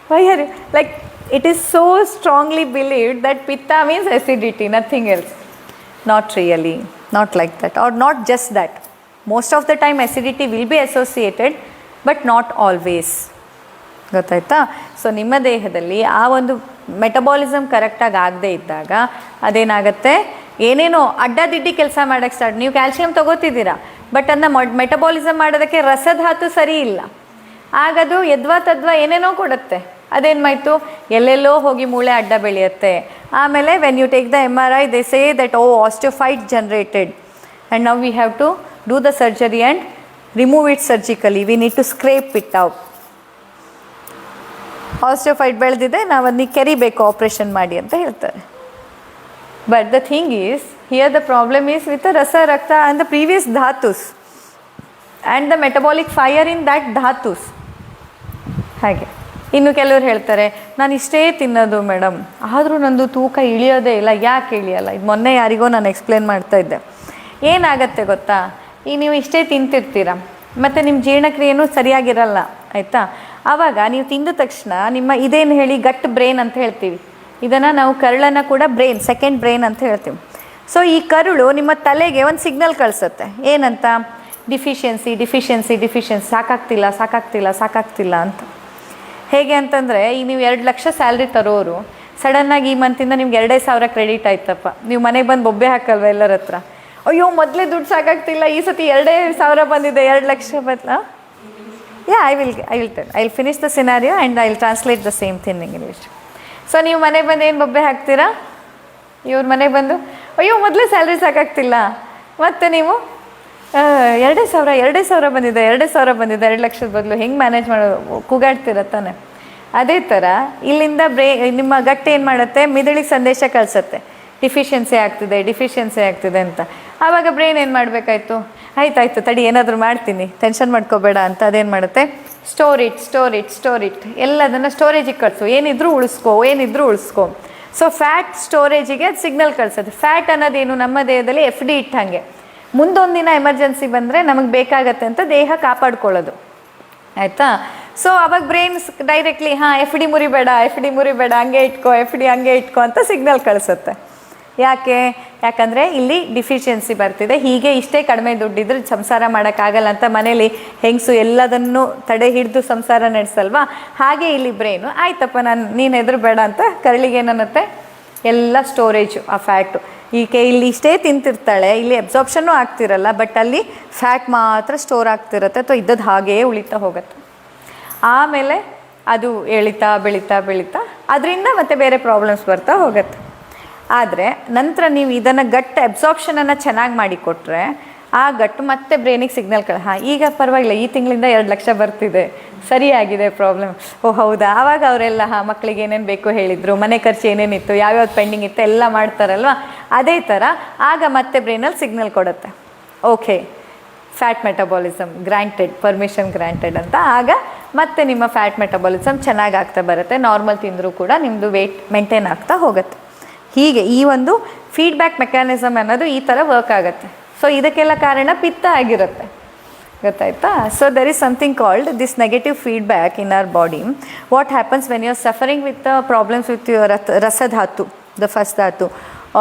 Why are you, like, it is so strongly believed that Pitta means acidity, nothing else. Not really, not like that, or not just that. Most of the time acidity will be associated, but not always. ಗೊತ್ತಾಯ್ತಾ? So ನಿಮ್ಮ ದೇಹದಲ್ಲಿ ಆ ಒಂದು metabolism ಕರೆಕ್ಟಾಗಿ ಆಗದೇ ಇದ್ದಾಗ ಅದೇನಾಗುತ್ತೆ, ಏನೇನೋ ಅಡ್ಡದಿಡ್ಡಿ ಕೆಲಸ ಮಾಡೋಕ್ಕೆ ಸ್ಟಾರ್ಟ್. ನೀವು ಕ್ಯಾಲ್ಶಿಯಂ ತೊಗೋತಿದ್ದೀರಾ, ಬಟ್ ಅದನ್ನ ಮೆಟಬಾಲಿಸಮ್ ಮಾಡೋದಕ್ಕೆ ರಸಧಾತು ಸರಿ ಇಲ್ಲ. ಆಗದು ಯದ್ವಾ ತದ್ವಾ ಏನೇನೋ ಕೊಡುತ್ತೆ. ಅದೇನು ಮಾಯಿತು, ಎಲ್ಲೆಲ್ಲೋ ಹೋಗಿ ಮೂಳೆ ಅಡ್ಡ ಬೆಳೆಯುತ್ತೆ. ಆಮೇಲೆ when you take the MRI they say that osteophyte generated and now we have to do the surgery and remove it surgically. We need to scrape it out. Osteophyte ಬೆಳೆದಿದೆ, ನಾವು ಅದನ್ನ ಕೆರಿಬೇಕು ಆಪ್ರೇಷನ್ ಮಾಡಿ ಅಂತ ಹೇಳ್ತಾರೆ. But the thing is here the problem is with the rasa rakta and the previous dhatus and the metabolic fire in that dhatus. ಹಾಗೆ ಇನ್ನು ಕೆಲವರು ಹೇಳ್ತಾರೆ, ನಾನು ಇಷ್ಟೇ ತಿನ್ನೋದು ಮೇಡಮ್, ಆದರೂ ನಂದು ತೂಕ ಇಳಿಯೋದೇ ಇಲ್ಲ. ಯಾಕೆ ಇಳಿಯಲ್ಲ? ಇದು ಮೊನ್ನೆ ಯಾರಿಗೋ ನಾನು ಎಕ್ಸ್ಪ್ಲೇನ್ ಮಾಡ್ತಾ ಇದ್ದೆ. ಏನಾಗತ್ತೆ ಗೊತ್ತಾ, ಈಗ ನೀವು ಇಷ್ಟೇ ತಿಂತಿರ್ತೀರ ಮತ್ತು ನಿಮ್ಮ ಜೀರ್ಣಕ್ರಿಯೆನೂ ಸರಿಯಾಗಿರಲ್ಲ, ಆಯಿತಾ? ಆವಾಗ ನೀವು ತಿಂದ ತಕ್ಷಣ ನಿಮ್ಮ ಇದೇನು ಹೇಳಿ ಗಟ್ ಬ್ರೈನ್ ಅಂತ ಹೇಳ್ತೀವಿ. ಇದನ್ನು ನಾವು ಕರುಳನ್ನು ಕೂಡ ಬ್ರೈನ್, ಸೆಕೆಂಡ್ ಬ್ರೈನ್ ಅಂತ ಹೇಳ್ತೀವಿ. ಸೊ ಈ ಕರುಳು ನಿಮ್ಮ ತಲೆಗೆ ಒಂದು ಸಿಗ್ನಲ್ ಕಳಿಸುತ್ತೆ. ಏನಂತ? ಡಿಫಿಷಿಯನ್ಸಿ ಡಿಫಿಷಿಯನ್ಸಿ ಡಿಫಿಷಿಯನ್ಸಿ, ಸಾಕಾಗ್ತಿಲ್ಲ ಅಂತ. ಹೇಗೆ ಅಂತಂದರೆ, ಈಗ ನೀವು 2 ಲಕ್ಷ ಸ್ಯಾಲ್ರಿ ತರೋರು ಸಡನ್ನಾಗಿ ಈ ಮಂತಿಂದ ನಿಮ್ಗೆ 2,000 ಕ್ರೆಡಿಟ್ ಆಯ್ತಪ್ಪ, ನೀವು ಮನೆಗೆ ಬಂದು ಬೊಬ್ಬೆ ಹಾಕಲ್ವ ಎಲ್ಲರ ಹತ್ರ? ಅಯ್ಯೋ ಮೊದಲೇ ದುಡ್ಡು ಸಾಕಾಗ್ತಿಲ್ಲ, ಈ ಸತಿ 2,000 ಬಂದಿದೆ, 2 ಲಕ್ಷ ಬದಲ. I will finish the scenario and I will translate the same thing in English. So ನೀವು ಮನೆಗೆ ಬಂದು ಏನು ಬೊಬ್ಬೆ ಹಾಕ್ತೀರಾ? ಇವ್ರ ಮನೆಗೆ ಬಂದು ಅಯ್ಯೋ ಮೊದಲೇ ಸ್ಯಾಲ್ರಿ ಸಾಕಾಗ್ತಿಲ್ಲ, ಮತ್ತು ನೀವು 2,000 ಬಂದಿದೆ, 2 ಲಕ್ಷದ ಬದಲು ಹೆಂಗೆ ಮ್ಯಾನೇಜ್ ಮಾಡೋದು ಕೂಗಾಡ್ತೀರ ತಾನೆ. ಅದೇ ಥರ ಇಲ್ಲಿಂದ ನಿಮ್ಮ ಗಟ್ಟಿ ಏನು ಮಾಡುತ್ತೆ, ಮಿದುಳಿಗೆ ಸಂದೇಶ ಕಳಿಸುತ್ತೆ, ಡಿಫಿಷಿಯನ್ಸಿ ಆಗ್ತಿದೆ ಅಂತ. ಆವಾಗ ಬ್ರೈನ್ ಏನು ಮಾಡಬೇಕಾಯ್ತು, ಆಯ್ತಾಯ್ತು ತಡಿ ಏನಾದರೂ ಮಾಡ್ತೀನಿ, ಟೆನ್ಷನ್ ಮಾಡ್ಕೋಬೇಡ ಅಂತ ಅದೇನು ಮಾಡುತ್ತೆ, ಸ್ಟೋರ್ ಇಟ್ ಎಲ್ಲದನ್ನು ಸ್ಟೋರೇಜಿಗೆ ಕಳಿಸು, ಏನಿದ್ರೂ ಉಳಿಸ್ಕೋ. ಸೊ ಫ್ಯಾಟ್ ಸ್ಟೋರೇಜಿಗೆ ಅದು ಸಿಗ್ನಲ್ ಕಳಿಸೋದು. ಫ್ಯಾಟ್ ಅನ್ನೋದೇನು, ನಮ್ಮ ದೇಹದಲ್ಲಿ FD ಇಟ್ಟಂಗೆ, ಮುಂದೊಂದು ದಿನ ಎಮರ್ಜೆನ್ಸಿ ಬಂದರೆ ನಮಗೆ ಬೇಕಾಗತ್ತೆ ಅಂತ ದೇಹ ಕಾಪಾಡ್ಕೊಳ್ಳೋದು, ಆಯಿತಾ? ಸೊ ಅವಾಗ ಬ್ರೈನ್ ಡೈರೆಕ್ಟ್ಲಿ FD ಮುರಿಬೇಡ, ಹಂಗೆ ಇಟ್ಕೋ ಅಂತ ಸಿಗ್ನಲ್ ಕಳಿಸುತ್ತೆ. ಯಾಕಂದರೆ ಇಲ್ಲಿ ಡಿಫಿಷಿಯನ್ಸಿ ಬರ್ತಿದೆ, ಹೀಗೆ ಇಷ್ಟೇ ಕಡಿಮೆ ದುಡ್ಡಿದ್ರೆ ಸಂಸಾರ ಮಾಡೋಕ್ಕಾಗಲ್ಲ ಅಂತ ಮನೇಲಿ ಹೆಂಗಸು ಎಲ್ಲದನ್ನು ತಡೆ ಹಿಡಿದು ಸಂಸಾರ ನಡೆಸಲ್ವಾ, ಹಾಗೆ ಇಲ್ಲಿ ಬ್ರೈನು ಆಯ್ತಪ್ಪ ನೀನು ಹೆದರಬೇಡ ಅಂತ ಕರಳಿಗೆ ಏನನ್ನುತ್ತೆ, ಎಲ್ಲ ಸ್ಟೋರೇಜು ಆ ಫ್ಯಾಟು. ಈಕೆ ಇಲ್ಲಿ ಇಷ್ಟೇ ತಿಂತಿರ್ತಾಳೆ, ಇಲ್ಲಿ ಅಬ್ಸಾರ್ಪ್ಷನ್ನೂ ಆಗ್ತಿರಲ್ಲ, ಬಟ್ ಅಲ್ಲಿ ಫ್ಯಾಟ್ ಮಾತ್ರ ಸ್ಟೋರ್ ಆಗ್ತಿರುತ್ತೆ, ಅಥವಾ ಇದ್ದದ್ದು ಹಾಗೇ ಉಳಿತಾ ಹೋಗುತ್ತೆ. ಆಮೇಲೆ ಅದು ಬೆಳೀತಾ ಅದರಿಂದ ಮತ್ತೆ ಬೇರೆ ಪ್ರಾಬ್ಲಮ್ಸ್ ಬರ್ತಾ ಹೋಗುತ್ತೆ. ಆದರೆ ನಂತರ ನೀವು ಇದನ್ನು ಗಟ್ ಅಬ್ಸಾರ್ಪ್ಷನನ್ನು ಚೆನ್ನಾಗಿ ಮಾಡಿಕೊಟ್ರೆ ಆ ಗಟ್ಟು ಮತ್ತೆ ಬ್ರೈನಿಗೆ ಸಿಗ್ನಲ್ ಈಗ ಪರವಾಗಿಲ್ಲ, ಈ ತಿಂಗಳಿಂದ 2 ಲಕ್ಷ ಬರ್ತಿದೆ, ಸರಿಯಾಗಿದೆ ಪ್ರಾಬ್ಲಮ್. ಹೌದಾ? ಆವಾಗ ಅವರೆಲ್ಲ ಮಕ್ಕಳಿಗೆ ಏನೇನು ಬೇಕು ಹೇಳಿದರು, ಮನೆ ಖರ್ಚು ಏನೇನಿತ್ತು, ಯಾವ್ಯಾವ್ದು ಪೆಂಡಿಂಗ್ ಇತ್ತು ಎಲ್ಲ ಮಾಡ್ತಾರಲ್ವ. ಅದೇ ಥರ ಆಗ ಮತ್ತೆ ಬ್ರೈನಲ್ಲಿ ಸಿಗ್ನಲ್ ಕೊಡುತ್ತೆ, okay fat metabolism permission granted ಅಂತ. ಆಗ ಮತ್ತೆ ನಿಮ್ಮ ಫ್ಯಾಟ್ ಮೆಟಬಾಲಿಸಮ್ ಚೆನ್ನಾಗಿ ಆಗ್ತಾ ಬರುತ್ತೆ, ನಾರ್ಮಲ್ ತಿಂದರೂ ಕೂಡ ನಿಮ್ಮದು ವೆಯ್ಟ್ ಮೇಂಟೈನ್ ಆಗ್ತಾ ಹೋಗುತ್ತೆ. ಹೀಗೆ ಈ ಒಂದು ಫೀಡ್ಬ್ಯಾಕ್ ಮೆಕ್ಯಾನಿಸಮ್ ಅನ್ನೋದು ಈ ಥರ ವರ್ಕ್ ಆಗುತ್ತೆ. ಸೊ ಇದಕ್ಕೆಲ್ಲ ಕಾರಣ ಪಿತ್ತ ಆಗಿರುತ್ತೆ, ಗೊತ್ತಾಯ್ತಾ? So there is something called this negative feedback in our body. What happens when you are suffering with the problems with your rasadhatu, the first dhatu,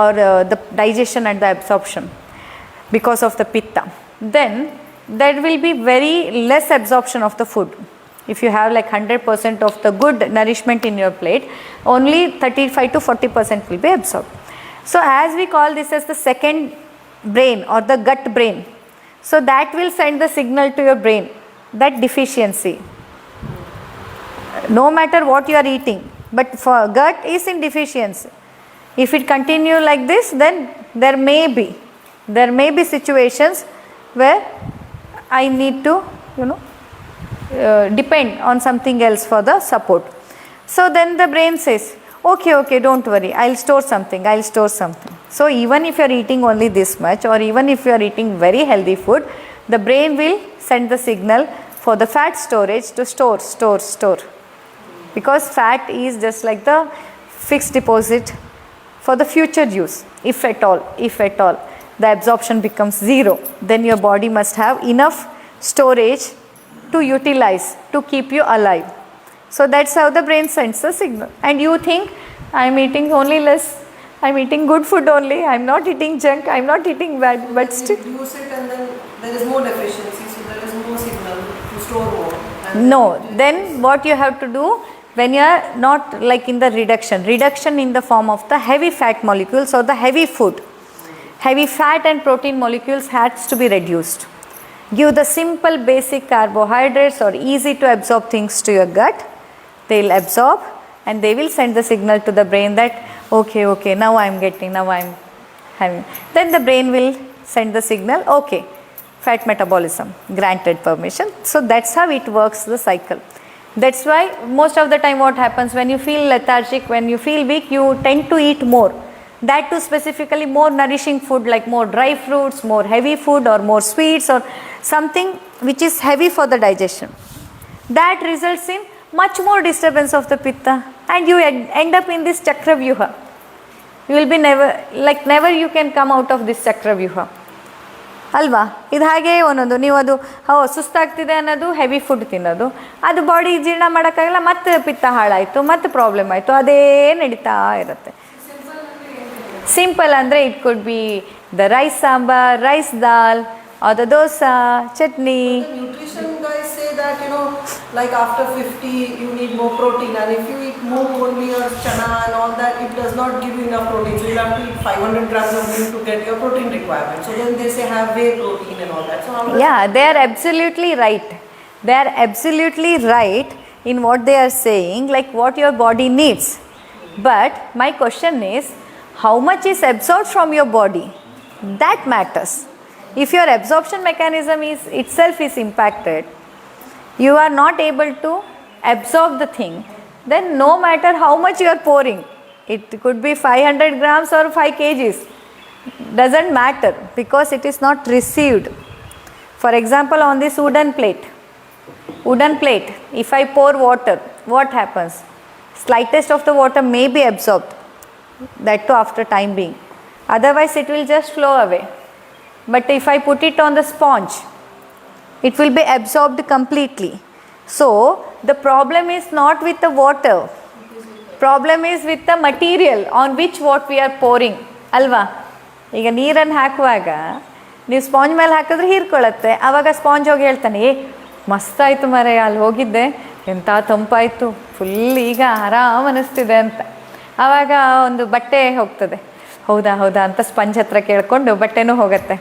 or the digestion and the absorption because of the pitta, then there will be very less absorption of the food. If you have like 100% of the good nourishment in your plate, only 35 to 40% will be absorbed. So as we call this as the second brain or the gut brain, so that will send the signal to your brain that deficiency, no matter what you are eating, but for gut is in deficiency. If it continue like this, then there may be situations where I need to depend on something else for the support. So then the brain says, okay, don't worry, I'll store something. So even if you are eating only this much, or even if you are eating very healthy food, the brain will send the signal for the fat storage to store. Because fat is just like the fixed deposit for the future use. If at all, the absorption becomes zero, then your body must have enough storage to utilize, to keep you alive. So that's how the brain sends the signal. And you think, I'm eating only less, I'm eating good food only, I'm not eating junk, I'm not eating bad, but still. You use it and then there is more deficiency, so there is more signal to store more. No, then what you have to do, when you are not like in the reduction in the form of the heavy fat molecules or the heavy food, heavy fat and protein molecules has to be reduced. Give the simple basic carbohydrates or easy to absorb things to your gut. They will absorb and they will send the signal to the brain that okay, now I am getting, now I am having. Then the brain will send the signal, okay, fat metabolism, granted permission. So that's how it works, the cycle. That's why most of the time what happens, when you feel lethargic, when you feel weak, you tend to eat more. That too specifically more nourishing food, like more dry fruits, more heavy food, or more sweets, or something which is heavy for the digestion. That results in much more disturbance of the pitta, and you end up in this chakra vyuha. You will be never you can come out of this chakra vyuha. ಅಲ್ವಾ? ಇದು ಹಾಗೆ ಒಂದೊಂದು ನೀವು ಅದು ಸುಸ್ತಾಗ್ತಿದೆ ಅನ್ನೋದು heavy food ತಿನ್ನೋದು, ಅದು body ಜೀರ್ಣ ಮಾಡೋಕ್ಕಾಗಲ್ಲ, ಮತ್ತೆ ಪಿತ್ತ ಹಾಳಾಯಿತು, ಮತ್ತೆ ಪ್ರಾಬ್ಲಮ್ ಆಯಿತು, ಅದೇ ನಡೀತಾ ಇರುತ್ತೆ. ಸಿಂಪಲ್ ಅಂದರೆ it could be the rice sambar, rice dal, or the dosa, chutney. But the nutrition guys say that, like after 50 you need more protein, and if you eat more only or chana and all that, it does not give you enough protein. So you have to eat 500 grams of milk to get your protein requirement. So then they say have whey protein and all that. So how Yeah, they are absolutely right. They are absolutely right in what they are saying, like what your body needs. But my question is, how much is absorbed from your body? That matters. If your absorption mechanism itself is impacted, you are not able to absorb the thing, then no matter how much you are pouring, it could be 500 grams or 5 kgs, doesn't matter, because it is not received. For example, on this wooden plate, if I pour water, what happens? Slightest of the water may be absorbed, that too after time being, otherwise it will just flow away. But if I put it on the sponge, it will be absorbed completely. So the problem is not with the water, problem is with the material on which what we are pouring, ಅಲ್ವಾ? ಈಗ ನೀರನ್ನು ಹಾಕುವಾಗ ನೀವು sponge ಮೇಲೆ ಹಾಕಿದ್ರೆ ಹೀರ್ಕೊಳ್ಳುತ್ತೆ, ಆವಾಗ sponge ಹೋಗಿ ಹೇಳ್ತಾನೆ, ಮಸ್ತಾಯಿತು ಮರೆ, ಅಲ್ಲಿ ಹೋಗಿದ್ದೆ ಎಂಥ ತಂಪಾಯಿತು, ಫುಲ್ ಈಗ ಆರಾಮ್ ಅನ್ನಿಸ್ತಿದೆ ಅಂತ. ಆವಾಗ ಒಂದು ಬಟ್ಟೆ ಹೋಗ್ತದೆ, ಹೌದಾ ಅಂತ ಸ್ಪಂಜ್ ಹತ್ರ ಕೇಳಿಕೊಂಡು ಬಟ್ಟೆನೂ ಹೋಗುತ್ತೆ,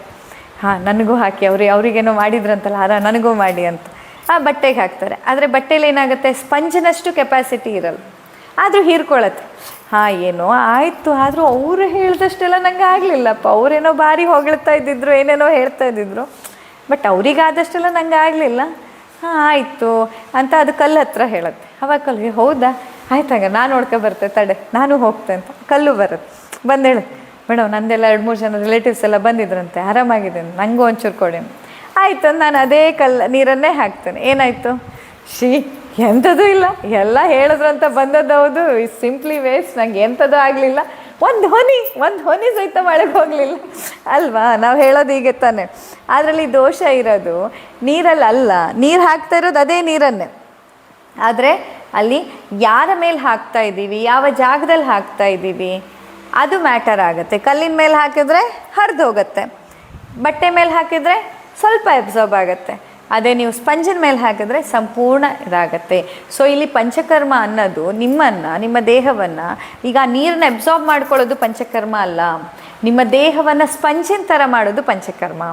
ನನಗೂ ಹಾಕಿ, ಅವರಿಗೇನೋ ಮಾಡಿದ್ರಂತಲ್ಲ, ನನಗೂ ಮಾಡಿ ಅಂತ ಆ ಬಟ್ಟೆಗೆ ಹಾಕ್ತಾರೆ. ಆದರೆ ಬಟ್ಟೆಲಿ ಏನಾಗುತ್ತೆ, ಸ್ಪಂಜಿನಷ್ಟು ಕೆಪಾಸಿಟಿ ಇರಲ್ಲ, ಆದರೂ ಹೀರ್ಕೊಳ್ಳುತ್ತೆ. ಏನೋ ಆಯಿತು, ಆದರೂ ಅವರು ಹೇಳಿದಷ್ಟೆಲ್ಲ ನಂಗೆ ಆಗಲಿಲ್ಲಪ್ಪ, ಅವರೇನೋ ಭಾರಿ ಹೊಗಳ್ತಾ ಇದ್ದಿದ್ರು, ಏನೇನೋ ಹೇಳ್ತಾ ಇದ್ದಿದ್ರು, ಬಟ್ ಅವರಿಗಾದಷ್ಟೆಲ್ಲ ನಂಗೆ ಆಗಲಿಲ್ಲ, ಆಯಿತು ಅಂತ ಅದು ಕಲ್ಲು ಹತ್ರ ಹೇಳುತ್ತೆ. ಅವಾಗ ಕಲ್ಲು, ಹೌದಾ ಆಯ್ತಾಗ ನಾನು ನೋಡ್ಕೊ ಬರ್ತೆ ತಡೆ, ನಾನು ಹೋಗ್ತೆ ಅಂತ ಕಲ್ಲು ಬರುತ್ತೆ, ಬಂದು ಹೇಳು, ಮೇಡಮ್ ನಂದೆಲ್ಲ 2-3 ಜನ ರಿಲೇಟಿವ್ಸ್ ಎಲ್ಲ ಬಂದಿದ್ರಂತೆ, ಆರಾಮಾಗಿದ್ದೇನೆ, ನನಗೂ ಒಂಚೂರು ಕೊಡಿ. ಆಯಿತು, ನಾನು ಅದೇ ನೀರನ್ನೇ ಹಾಕ್ತೇನೆ. ಏನಾಯಿತು, ಎಂಥದ್ದು ಇಲ್ಲ, ಎಲ್ಲ ಹೇಳಿದ್ರಂತ ಬಂದದ್ದು ಹೌದು, ಇಸ್ ಸಿಂಪ್ಲಿ ವೇಸ್ಟ್, ನಂಗೆ ಎಂಥದ್ದು ಆಗಲಿಲ್ಲ, ಒಂದು ಹೊನಿ ಸಹಿತ ಮಳೆಗೆ ಹೋಗಲಿಲ್ಲ, ಅಲ್ವಾ? ನಾವು ಹೇಳೋದು ಹೀಗೆ ತಾನೆ. ಅದರಲ್ಲಿ ದೋಷ ಇರೋದು ನೀರಲ್ಲ, ನೀರು ಹಾಕ್ತಾ ಇರೋದು ಅದೇ ನೀರನ್ನೇ, ಆದರೆ ಅಲ್ಲಿ ಯಾರ ಮೇಲೆ ಹಾಕ್ತಾ ಇದ್ದೀವಿ, ಯಾವ ಜಾಗದಲ್ಲಿ ಹಾಕ್ತಾ ಇದ್ದೀವಿ, ಅದು ಮ್ಯಾಟರ್ ಆಗುತ್ತೆ. ಕಲ್ಲಿನ ಮೇಲೆ ಹಾಕಿದ್ರೆ ಹರಿದು ಹೋಗುತ್ತೆ, ಬಟ್ಟೆ ಮೇಲೆ ಹಾಕಿದರೆ ಸ್ವಲ್ಪ ಅಬ್ಸಾರ್ಬ್ ಆಗುತ್ತೆ, ಅದೇ ನೀವು ಸ್ಪಂಜಿನ ಮೇಲೆ ಹಾಕಿದ್ರೆ ಸಂಪೂರ್ಣ ಇದಾಗತ್ತೆ. ಸೊ ಇಲ್ಲಿ ಪಂಚಕರ್ಮ ಅನ್ನೋದು ನಿಮ್ಮ ದೇಹವನ್ನು, ಈಗ ನೀರನ್ನ ಅಬ್ಸಾರ್ಬ್ ಮಾಡ್ಕೊಳ್ಳೋದು ಪಂಚಕರ್ಮ ಅಲ್ಲ, ನಿಮ್ಮ ದೇಹವನ್ನು ಸ್ಪಂಜಿನ ಥರ ಮಾಡೋದು ಪಂಚಕರ್ಮ.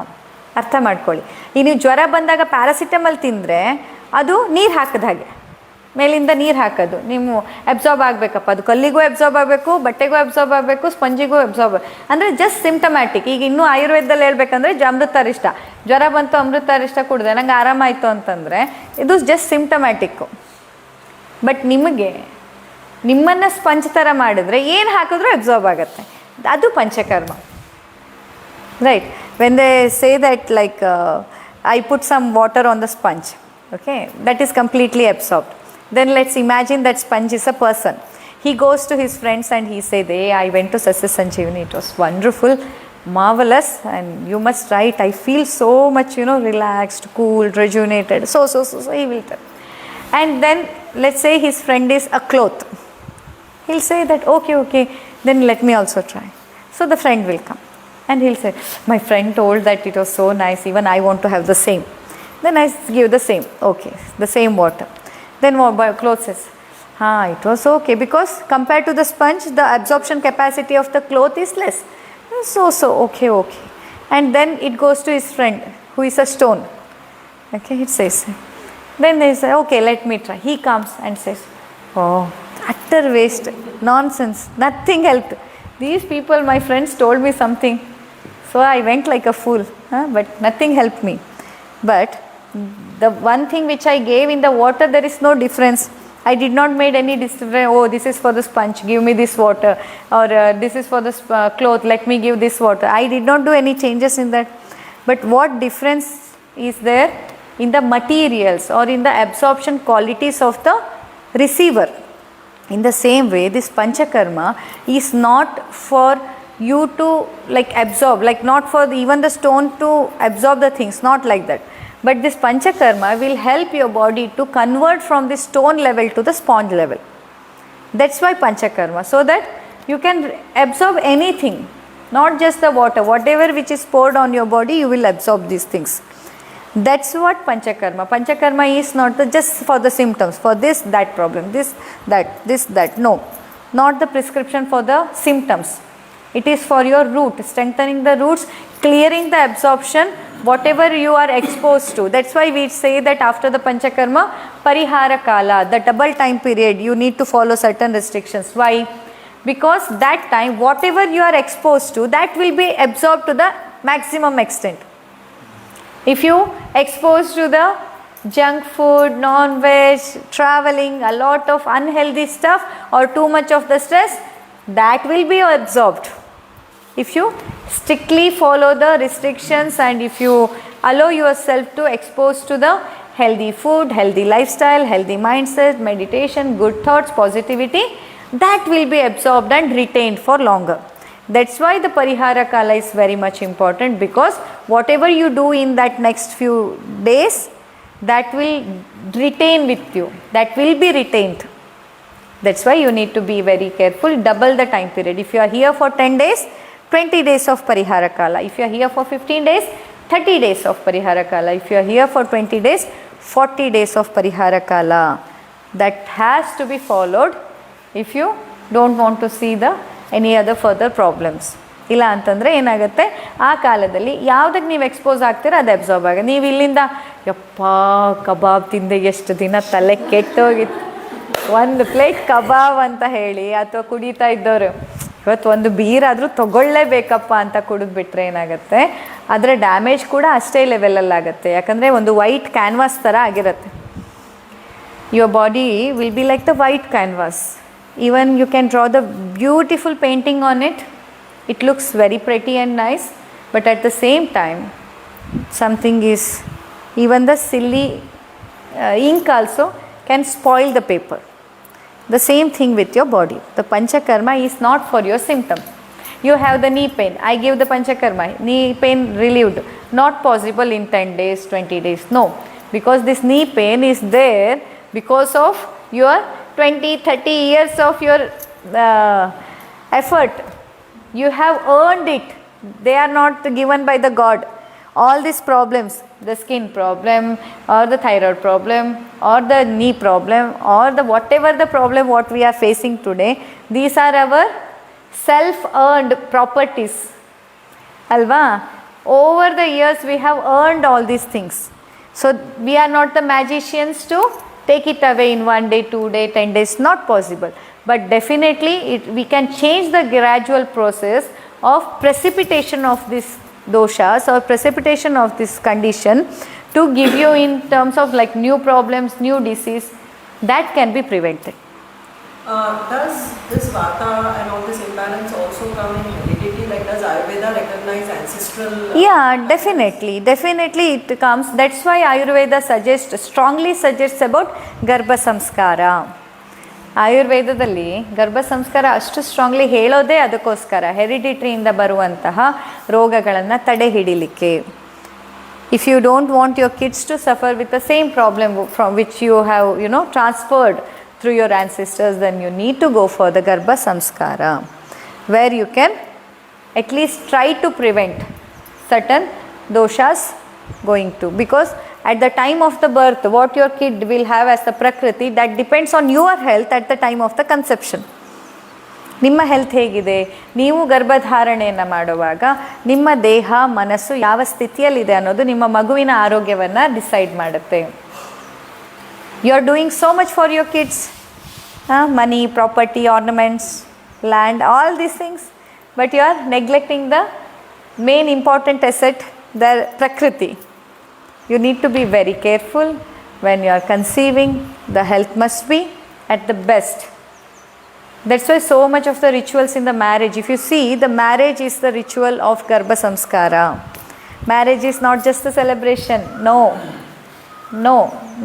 ಅರ್ಥ ಮಾಡ್ಕೊಳ್ಳಿ. ಈಗ ನೀವು ಜ್ವರ ಬಂದಾಗ ಪ್ಯಾರಾಸಿಟಮಲ್ ತಿಂದರೆ ಅದು ನೀರು ಹಾಕಿದ ಹಾಗೆ, ಮೇಲಿಂದ ನೀರು ಹಾಕೋದು, ನೀವು ಅಬ್ಸಾರ್ಬ್ ಆಗಬೇಕಪ್ಪ, ಅದು ಕಲ್ಲಿಗೂ ಅಬ್ಸಾರ್ಬ್ ಆಗಬೇಕು, ಬಟ್ಟೆಗೂ ಅಬ್ಸಾರ್ಬ್ ಆಗಬೇಕು, ಸ್ಪಂಜಿಗೂ ಅಬ್ಸಾರ್ಬ್, ಅಂದರೆ ಜಸ್ಟ್ ಸಿಂಪ್ಟಮ್ಯಾಟಿಕ್. ಈಗ ಇನ್ನೂ ಆಯುರ್ವೇದದಲ್ಲಿ ಹೇಳ್ಬೇಕಂದ್ರೆ ಅಮೃತಾರಿಷ್ಟ, ಜ್ವರ ಬಂತು ಅಮೃತಾರಿಷ್ಟ ಕುಡಿದೆ ನಂಗೆ ಆರಾಮಾಯಿತು ಅಂತಂದರೆ ಇದು ಜಸ್ಟ್ ಸಿಂಪ್ಟಮ್ಯಾಟಿಕ್ಕು. ಬಟ್ ನಿಮ್ಮನ್ನು ಸ್ಪಂಜ್ ಥರ ಮಾಡಿದ್ರೆ ಏನು ಹಾಕಿದ್ರೂ ಅಬ್ಸಾರ್ಬ್ ಆಗುತ್ತೆ. adu Panchakarma. Right, when they say that like I put some water on the sponge, okay, that is completely absorbed. Then let's imagine that sponge is a person. He goes to his friends and he said, hey, I went to Sasya Sanjeevini, it was wonderful, marvelous, and you must try it. I feel so much, relaxed, cool, rejuvenated, so he will tell. And then let's say his friend is a cloth. He'll say that okay, then let me also try. So the friend will come and he'll say, my friend told that it was so nice, even I want to have the same. Then I give the same, okay, the same water. Then cloth says, it was okay, because compared to the sponge, the absorption capacity of the cloth is less. So okay. And then it goes to his friend who is a stone. Okay, it says. Then they say, okay, let me try. He comes and says, oh, utter waste, nonsense, nothing helped. These people, my friends, told me something. So I went like a fool, but nothing helped me. But the one thing which I gave in the water, there is no difference. I did not make any difference. Oh, this is for the sponge, give me this water. Or this is for the cloth, let me give this water. I did not do any changes in that. But what difference is there in the materials or in the absorption qualities of the receiver? In the same way, this Panchakarma is not for you to like absorb, like not for even the stone to absorb the things, not like that. But this Panchakarma will help your body to convert from the stone level to the sponge level. That's why Panchakarma, so that you can absorb anything, not just the water. Whatever which is poured on your body, you will absorb these things. That's what Panchakarma. Panchakarma is not just for the symptoms, for this, that problem, this, that. No, not the prescription for the symptoms. It is for your root, strengthening the roots, clearing the absorption, whatever you are exposed to. That's why we say that after the Panchakarma, Parihara Kala, the double time period, you need to follow certain restrictions. Why? Because that time, whatever you are exposed to, that will be absorbed to the maximum extent. If you exposed to the junk food, non-veg, traveling, a lot of unhealthy stuff, or too much of the stress, that will be absorbed. If you strictly follow the restrictions and if you allow yourself to expose to the healthy food, healthy lifestyle, healthy mindset, meditation, good thoughts, positivity, that will be absorbed and retained for longer. That's why the Parihara Kala is very much important, because whatever you do in that next few days, that will retain with you, that will be retained. That's why you need to be very careful, double the time period. If you are here for 10 days, 20 days of Parihara Kala. If you are here for 15 days, 30 days of Parihara Kala. If you are here for 20 days, 40 days of Parihara Kala. That has to be followed if you don't want to see any other further problems. ಇಲ್ಲ ಅಂತಂದರೆ ಏನಾಗುತ್ತೆ, ಆ ಕಾಲದಲ್ಲಿ ಯಾವುದಕ್ಕೆ ನೀವು expose ಆಗ್ತೀರ ಅದು absorb ಆಗ. ನೀವು ಇಲ್ಲಿಂದ ಯಪ್ಪ ಕಬಾಬ್ ತಿಂದೆ ಎಷ್ಟು ದಿನ ತಲೆ ಕೆಟ್ಟೋಗಿತ್ತು, ಒಂದು ಪ್ಲೇಟ್ ಕಬಾಬ್ ಅಂತ ಹೇಳಿ ಅಥವಾ ಕುಡಿತಾ ಇದ್ದವರು ಇವತ್ತು ಒಂದು ಬೀರಾದರೂ ತೊಗೊಳ್ಳೇಬೇಕಪ್ಪ ಅಂತ ಕುಡಿದ್ಬಿಟ್ರೆ ಏನಾಗುತ್ತೆ, ಅದರ ಡ್ಯಾಮೇಜ್ ಕೂಡ ಅಷ್ಟೇ ಲೆವೆಲಲ್ಲಾಗುತ್ತೆ. ಯಾಕಂದರೆ ಒಂದು ವೈಟ್ ಕ್ಯಾನ್ವಾಸ್ ಥರ ಆಗಿರುತ್ತೆ. Your body will be like the white canvas. Even you can draw the beautiful painting on it. It looks very pretty and nice, but at the same time, something is, even the silly ink also can spoil the paper. The same thing with your body. The Panchakarma is not for your symptom. You have the knee pain, I give the Panchakarma, knee pain relieved. Not possible in 10 days, 20 days. No, because this knee pain is there because of your 20-30 years of your effort. You have earned it. They are not given by the God. All these problems, the skin problem or the thyroid problem or the knee problem or the whatever the problem what we are facing today, these are our self-earned properties. Alva? Over the years we have earned all these things. So we are not the magicians to take it away in 1 day, 2 day, 10 days, not possible. But definitely we can change the gradual process of precipitation of this doshas or precipitation of this condition to give you in terms of like new problems, new disease, that can be prevented. Does this Vata and all this imbalance also come in heredity? does Ayurveda recognize ancestral? Yeah, definitely it comes. That's why Ayurveda strongly suggests about ಗರ್ಭ ಸಂಸ್ಕಾರ. ಆಯುರ್ವೇದದಲ್ಲಿ ಗರ್ಭ ಸಂಸ್ಕಾರ ಅಷ್ಟು strongly ಹೇಳೋದೇ ಅದಕ್ಕೋಸ್ಕರ, ಹೆರಿಡಿಟ್ರಿಯಿಂದ ಬರುವಂತಹ ರೋಗಗಳನ್ನು ತಡೆ ಹಿಡಿಲಿಕ್ಕೆ. If you don't want your kids to suffer with the same problem from which you have, transferred through your ancestors, then you need to go for the Garbha Samskara, where you can at least try to prevent certain doshas going to. Because at the time of the birth, what your kid will have as the prakriti, that depends on your health at the time of the conception. ನಿಮ್ಮ health ಹೇಗಿದೆ, ನೀವು ಗರ್ಭಧಾರಣೆಯನ್ನು ಮಾಡುವಾಗ ನಿಮ್ಮ ದೇಹ ಮನಸ್ಸು ಯಾವ ಸ್ಥಿತಿಯಲ್ಲಿದೆ ಅನ್ನೋದು ನಿಮ್ಮ ಮಗುವಿನ ಆರೋಗ್ಯವನ್ನು ಡಿಸೈಡ್ ಮಾಡುತ್ತೆ. You are doing so much for your kids, money, property, ornaments, land, all these things, but you are neglecting the main important asset, the prakriti. You need to be very careful when you are conceiving. The health must be at the best. That's why so much of the rituals in the marriage, if you see, the marriage is the ritual of Garbha Samskara. Marriage is not just a celebration. No,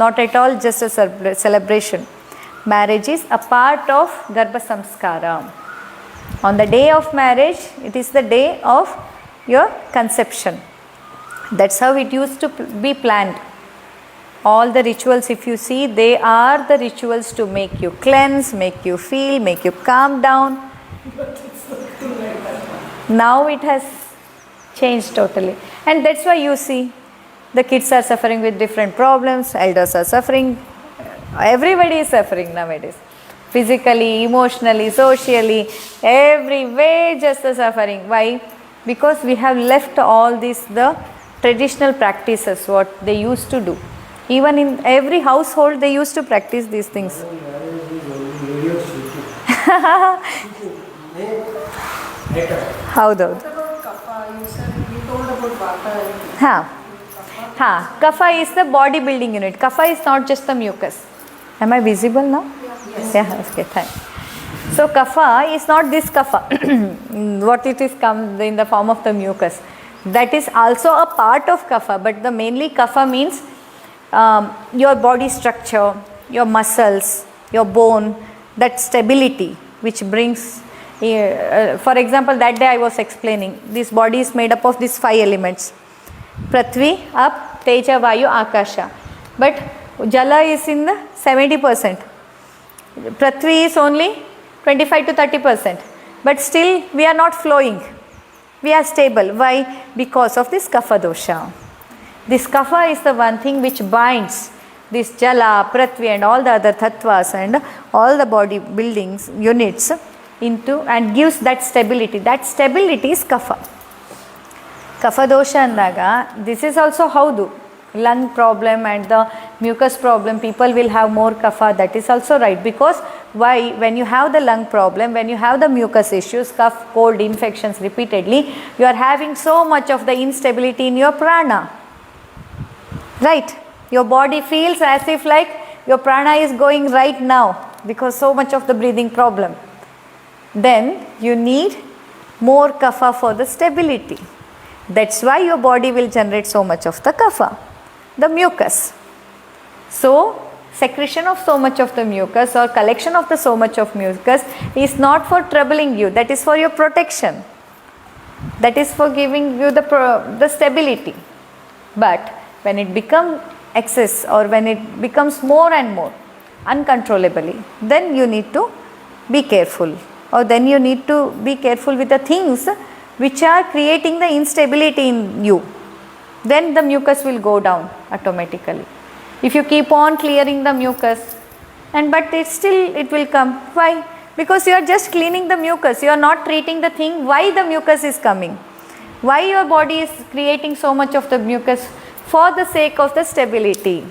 not at all just a celebration. Marriage is a part of Garbha Samskara. On the day of marriage, it is the day of your conception. That's how it used to be planned. All the rituals, if you see, they are the rituals to make you cleanse, make you feel, make you calm down. Now it has changed totally. And that's why you see the kids are suffering with different problems, elders are suffering, everybody is suffering nowadays. Physically, emotionally, socially, every way just the suffering. Why? Because we have left all this, the traditional practices, what they used to do. Even in every household they used to practice these things. ಹೌದೌದು. What about Kapha? You told about Vata. Kapha is the body building unit. Kapha is not just the mucus. Am I visible now? Yes. Yeah, okay, thanks. So Kapha is not this Kapha, what it is come in the form of the mucus. That is also a part of Kapha, but the mainly Kapha means your body structure, your muscles, your bone, that stability which brings, for example, that day I was explaining, this body is made up of these 5 elements. Prithvi, Up, Teja, Vayu, Akasha. But Jala is in the 70%. Prithvi is only 25 to 30%. But still we are not flowing. We are stable. Why? Because of this Kapha dosha. This Kapha is the one thing which binds this Jala, Prithvi and all the other tattvas and all the body buildings units into and gives that stability. That stability is Kapha. Kapha dosha andaga, this is also haudu. Lung problem and the mucus problem, people will have more Kapha. That is also right. Because why? When you have the lung problem, when you have the mucus issues, cough, cold, infections repeatedly, you are having so much of the instability in your prana. Right? Your body feels as if like your prana is going right now because so much of the breathing problem. Then you need more Kapha for the stability. That's why your body will generate so much of the Kapha, the mucus. So secretion of so much of the mucus or collection of the so much of mucus is not for troubling you, that is for your protection, that is for giving you the stability. But when it becomes excess or when it becomes more and more uncontrollably, then you need to be careful, or then you need to be careful with the things which are creating the instability in you. Then the mucus will go down automatically. If you keep on clearing the mucus, but it will come. Why? Because you are just cleaning the mucus. You are not treating the thing why the mucus is coming. Why your body is creating so much of the mucus? For the sake of the stability,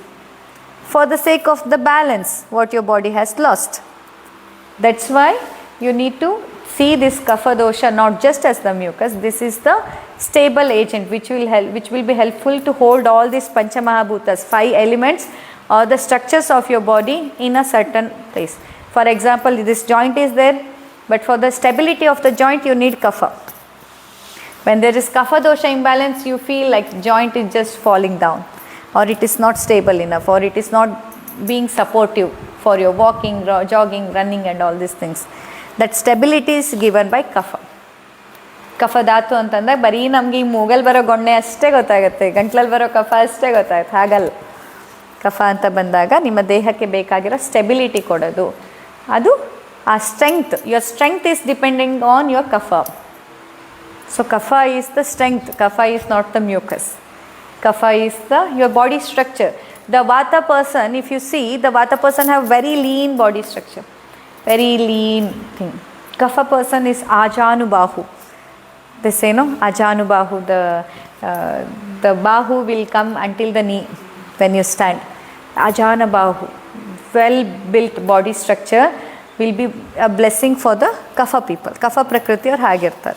for the sake of the balance what your body has lost. That's why you need to see this Kapha dosha not just as the mucus. This is the stable agent which will be helpful to hold all these Panchamahabhutas, 5 elements or the structures of your body in a certain place. For example, this joint is there, but for the stability of the joint you need Kapha. When there is Kapha dosha imbalance, you feel like joint is just falling down, or it is not stable enough, or it is not being supportive for your walking, jogging, running and all these things. That stability is given by Kapha. ಕಫ ಧಾತು ಅಂತಂದಾಗ ಬರೀ ನಮಗೆ ಈ ಮೂಗಲ್ ಬರೋ ಗೊಣ್ಣೆ ಅಷ್ಟೇ ಗೊತ್ತಾಗುತ್ತೆ, ಗಂಟ್ಲಲ್ಲಿ ಬರೋ ಕಫ ಅಷ್ಟೇ ಗೊತ್ತಾಗುತ್ತೆ, ಹಾಗಲ್ಲ. ಕಫ ಅಂತ ಬಂದಾಗ ನಿಮ್ಮ ದೇಹಕ್ಕೆ ಬೇಕಾಗಿರೋ ಸ್ಟೆಬಿಲಿಟಿ ಕೊಡೋದು, ಅದು ಆ strength. Your strength is depending on your ಕಫ. ಸೊ ಕಫ ಈಸ್ ದ ಸ್ಟ್ರೆಂಗ್ತ್, ಕಫ is not the mucus. Kapha is your body structure. The Vata person, if you see, the Vata person have very lean body structure, very lean thing. Kapha person is Ajanubahu. They say no, Ajanubahu, the bahu will come until the knee when you stand. Ajanabahu, well built body structure will be a blessing for the Kapha people. Kapha prakriti or hagirtar.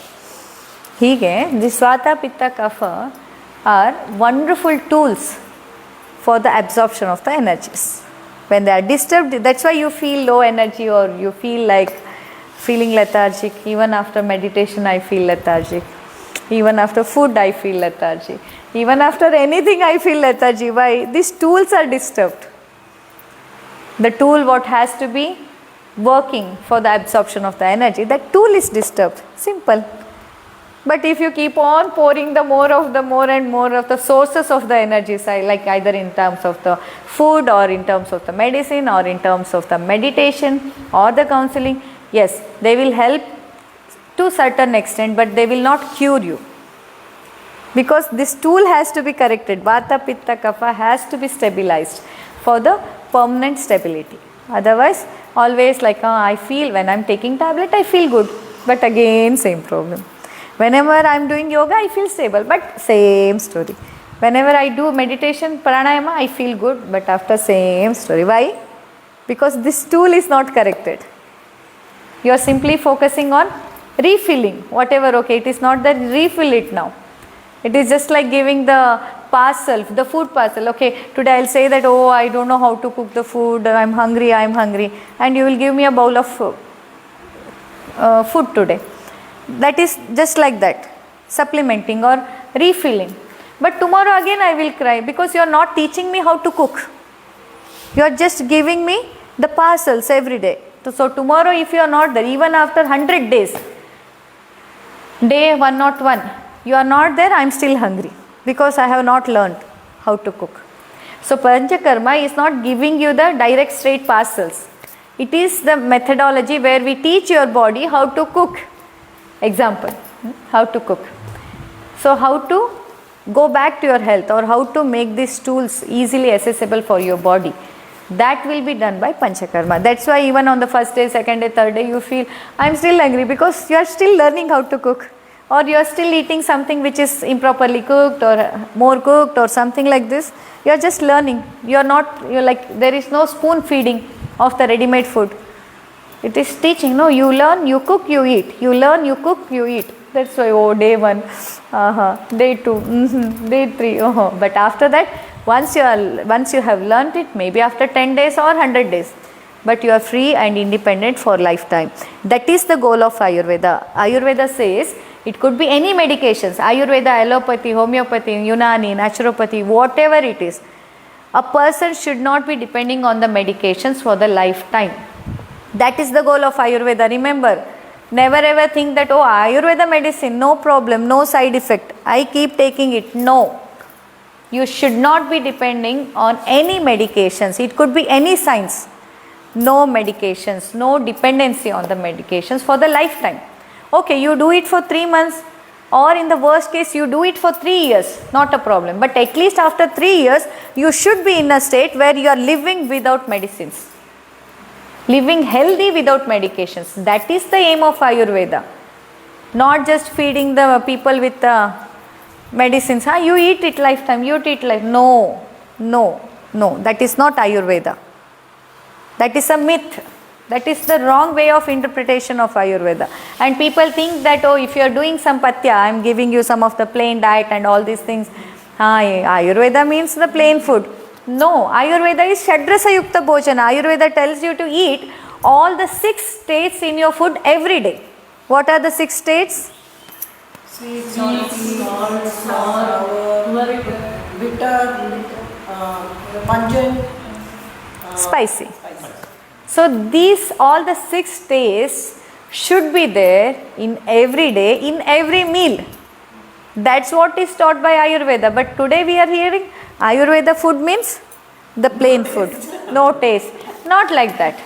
Hige, this Vata, Pitta, Kapha are wonderful tools for the absorption of the energies. When they are disturbed, that's why you feel low energy, or you feel like feeling lethargic. Even after meditation I feel lethargic, even after food I feel lethargy, even after anything I feel lethargy. Why? These tools are disturbed. The tool what has to be working for the absorption of the energy, that tool is disturbed. Simple. But if you keep on pouring the more and more of the sources of the energy side, like either in terms of the food or in terms of the medicine or in terms of the meditation or the counseling, yes, they will help to certain extent, but they will not cure you. Because this tool has to be corrected. Vata, Pitta, Kapha has to be stabilized for the permanent stability. Otherwise, always like, I feel when I am taking tablet, I feel good. But again, same problem. Whenever I am doing yoga, I feel stable, but same story. Whenever I do meditation, pranayama, I feel good, but after same story. Why? Because this tool is not corrected. You are simply focusing on refilling whatever, okay, it is not that refill it now. It is just like giving the parcel, the food parcel. Okay, today I'll say that, oh, I don't know how to cook the food, I'm hungry, and you will give me a bowl of food today. That is just like that, supplementing or refilling. But tomorrow again I will cry because you are not teaching me how to cook. You are just giving me the parcels every day. So tomorrow if you are not there, even after 100 days, day 101, you are not there, I am still hungry because I have not learned how to cook. So Panchakarma is not giving you the direct straight parcels. It is the methodology where we teach your body how to cook. Example, how to cook. So how to go back to your health, or how to make these tools easily accessible for your body, that will be done by Panchakarma. That's why even on the first day, second day, third day, you feel I am still hungry, because you are still learning how to cook, or you are still eating something which is improperly cooked or more cooked or something like this. You are just learning. You are not, you like, there is no spoon feeding of the ready-made food. It is teaching. No, you learn, you cook, you eat. You learn, you cook, you eat. That's why, oh, day 1, day 2, day 3, But after that, once you have learnt it, maybe after 10 days or 100 days, but you are free and independent for lifetime. That is the goal of Ayurveda. Ayurveda says it could be any medications. Ayurveda, allopathy, homeopathy, Unani, naturopathy, whatever it is. A person should not be depending on the medications for the lifetime. That is the goal of Ayurveda. Remember, never ever think that, oh, Ayurveda medicine, no problem, no side effect, I keep taking it. No. You should not be depending on any medications. It could be any science. No medications, no dependency on the medications for the lifetime. Okay, you do it for 3 months, or in the worst case, you do it for 3 years, not a problem. But at least after 3 years, you should be in a state where you are living without medicines. Living healthy without medications. That is the aim of Ayurveda. Not just feeding the people with medicines. You eat it lifetime, you eat life. No. That is not Ayurveda. That is a myth. That is the wrong way of interpretation of Ayurveda. And people think that, oh, if you are doing some patya, I am giving you some of the plain diet and all these things. Ayurveda means the plain food. No, Ayurveda is Shadrasa Yukta Bhojana. Ayurveda tells you to eat all the 6 states in your food every day. What are the 6 states? Sweet, salt, sour, bitter, pungent, spicy. So these all the 6 tastes should be there in every day, in every meal. That's what is taught by Ayurveda. But today we are hearing Ayurveda food means the plain food, no taste. Not like that.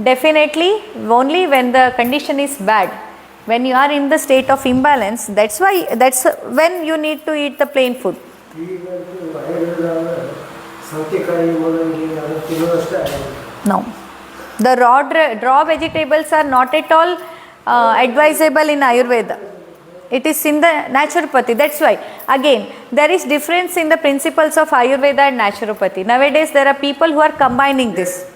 Definitely only when the condition is bad, when you are in the state of imbalance, that's when you need to eat the plain food. No. The raw vegetables are not at all advisable in Ayurveda. It is in the naturopathy. That's why again there is difference in the principles of Ayurveda and naturopathy. Nowadays there are people who are combining this.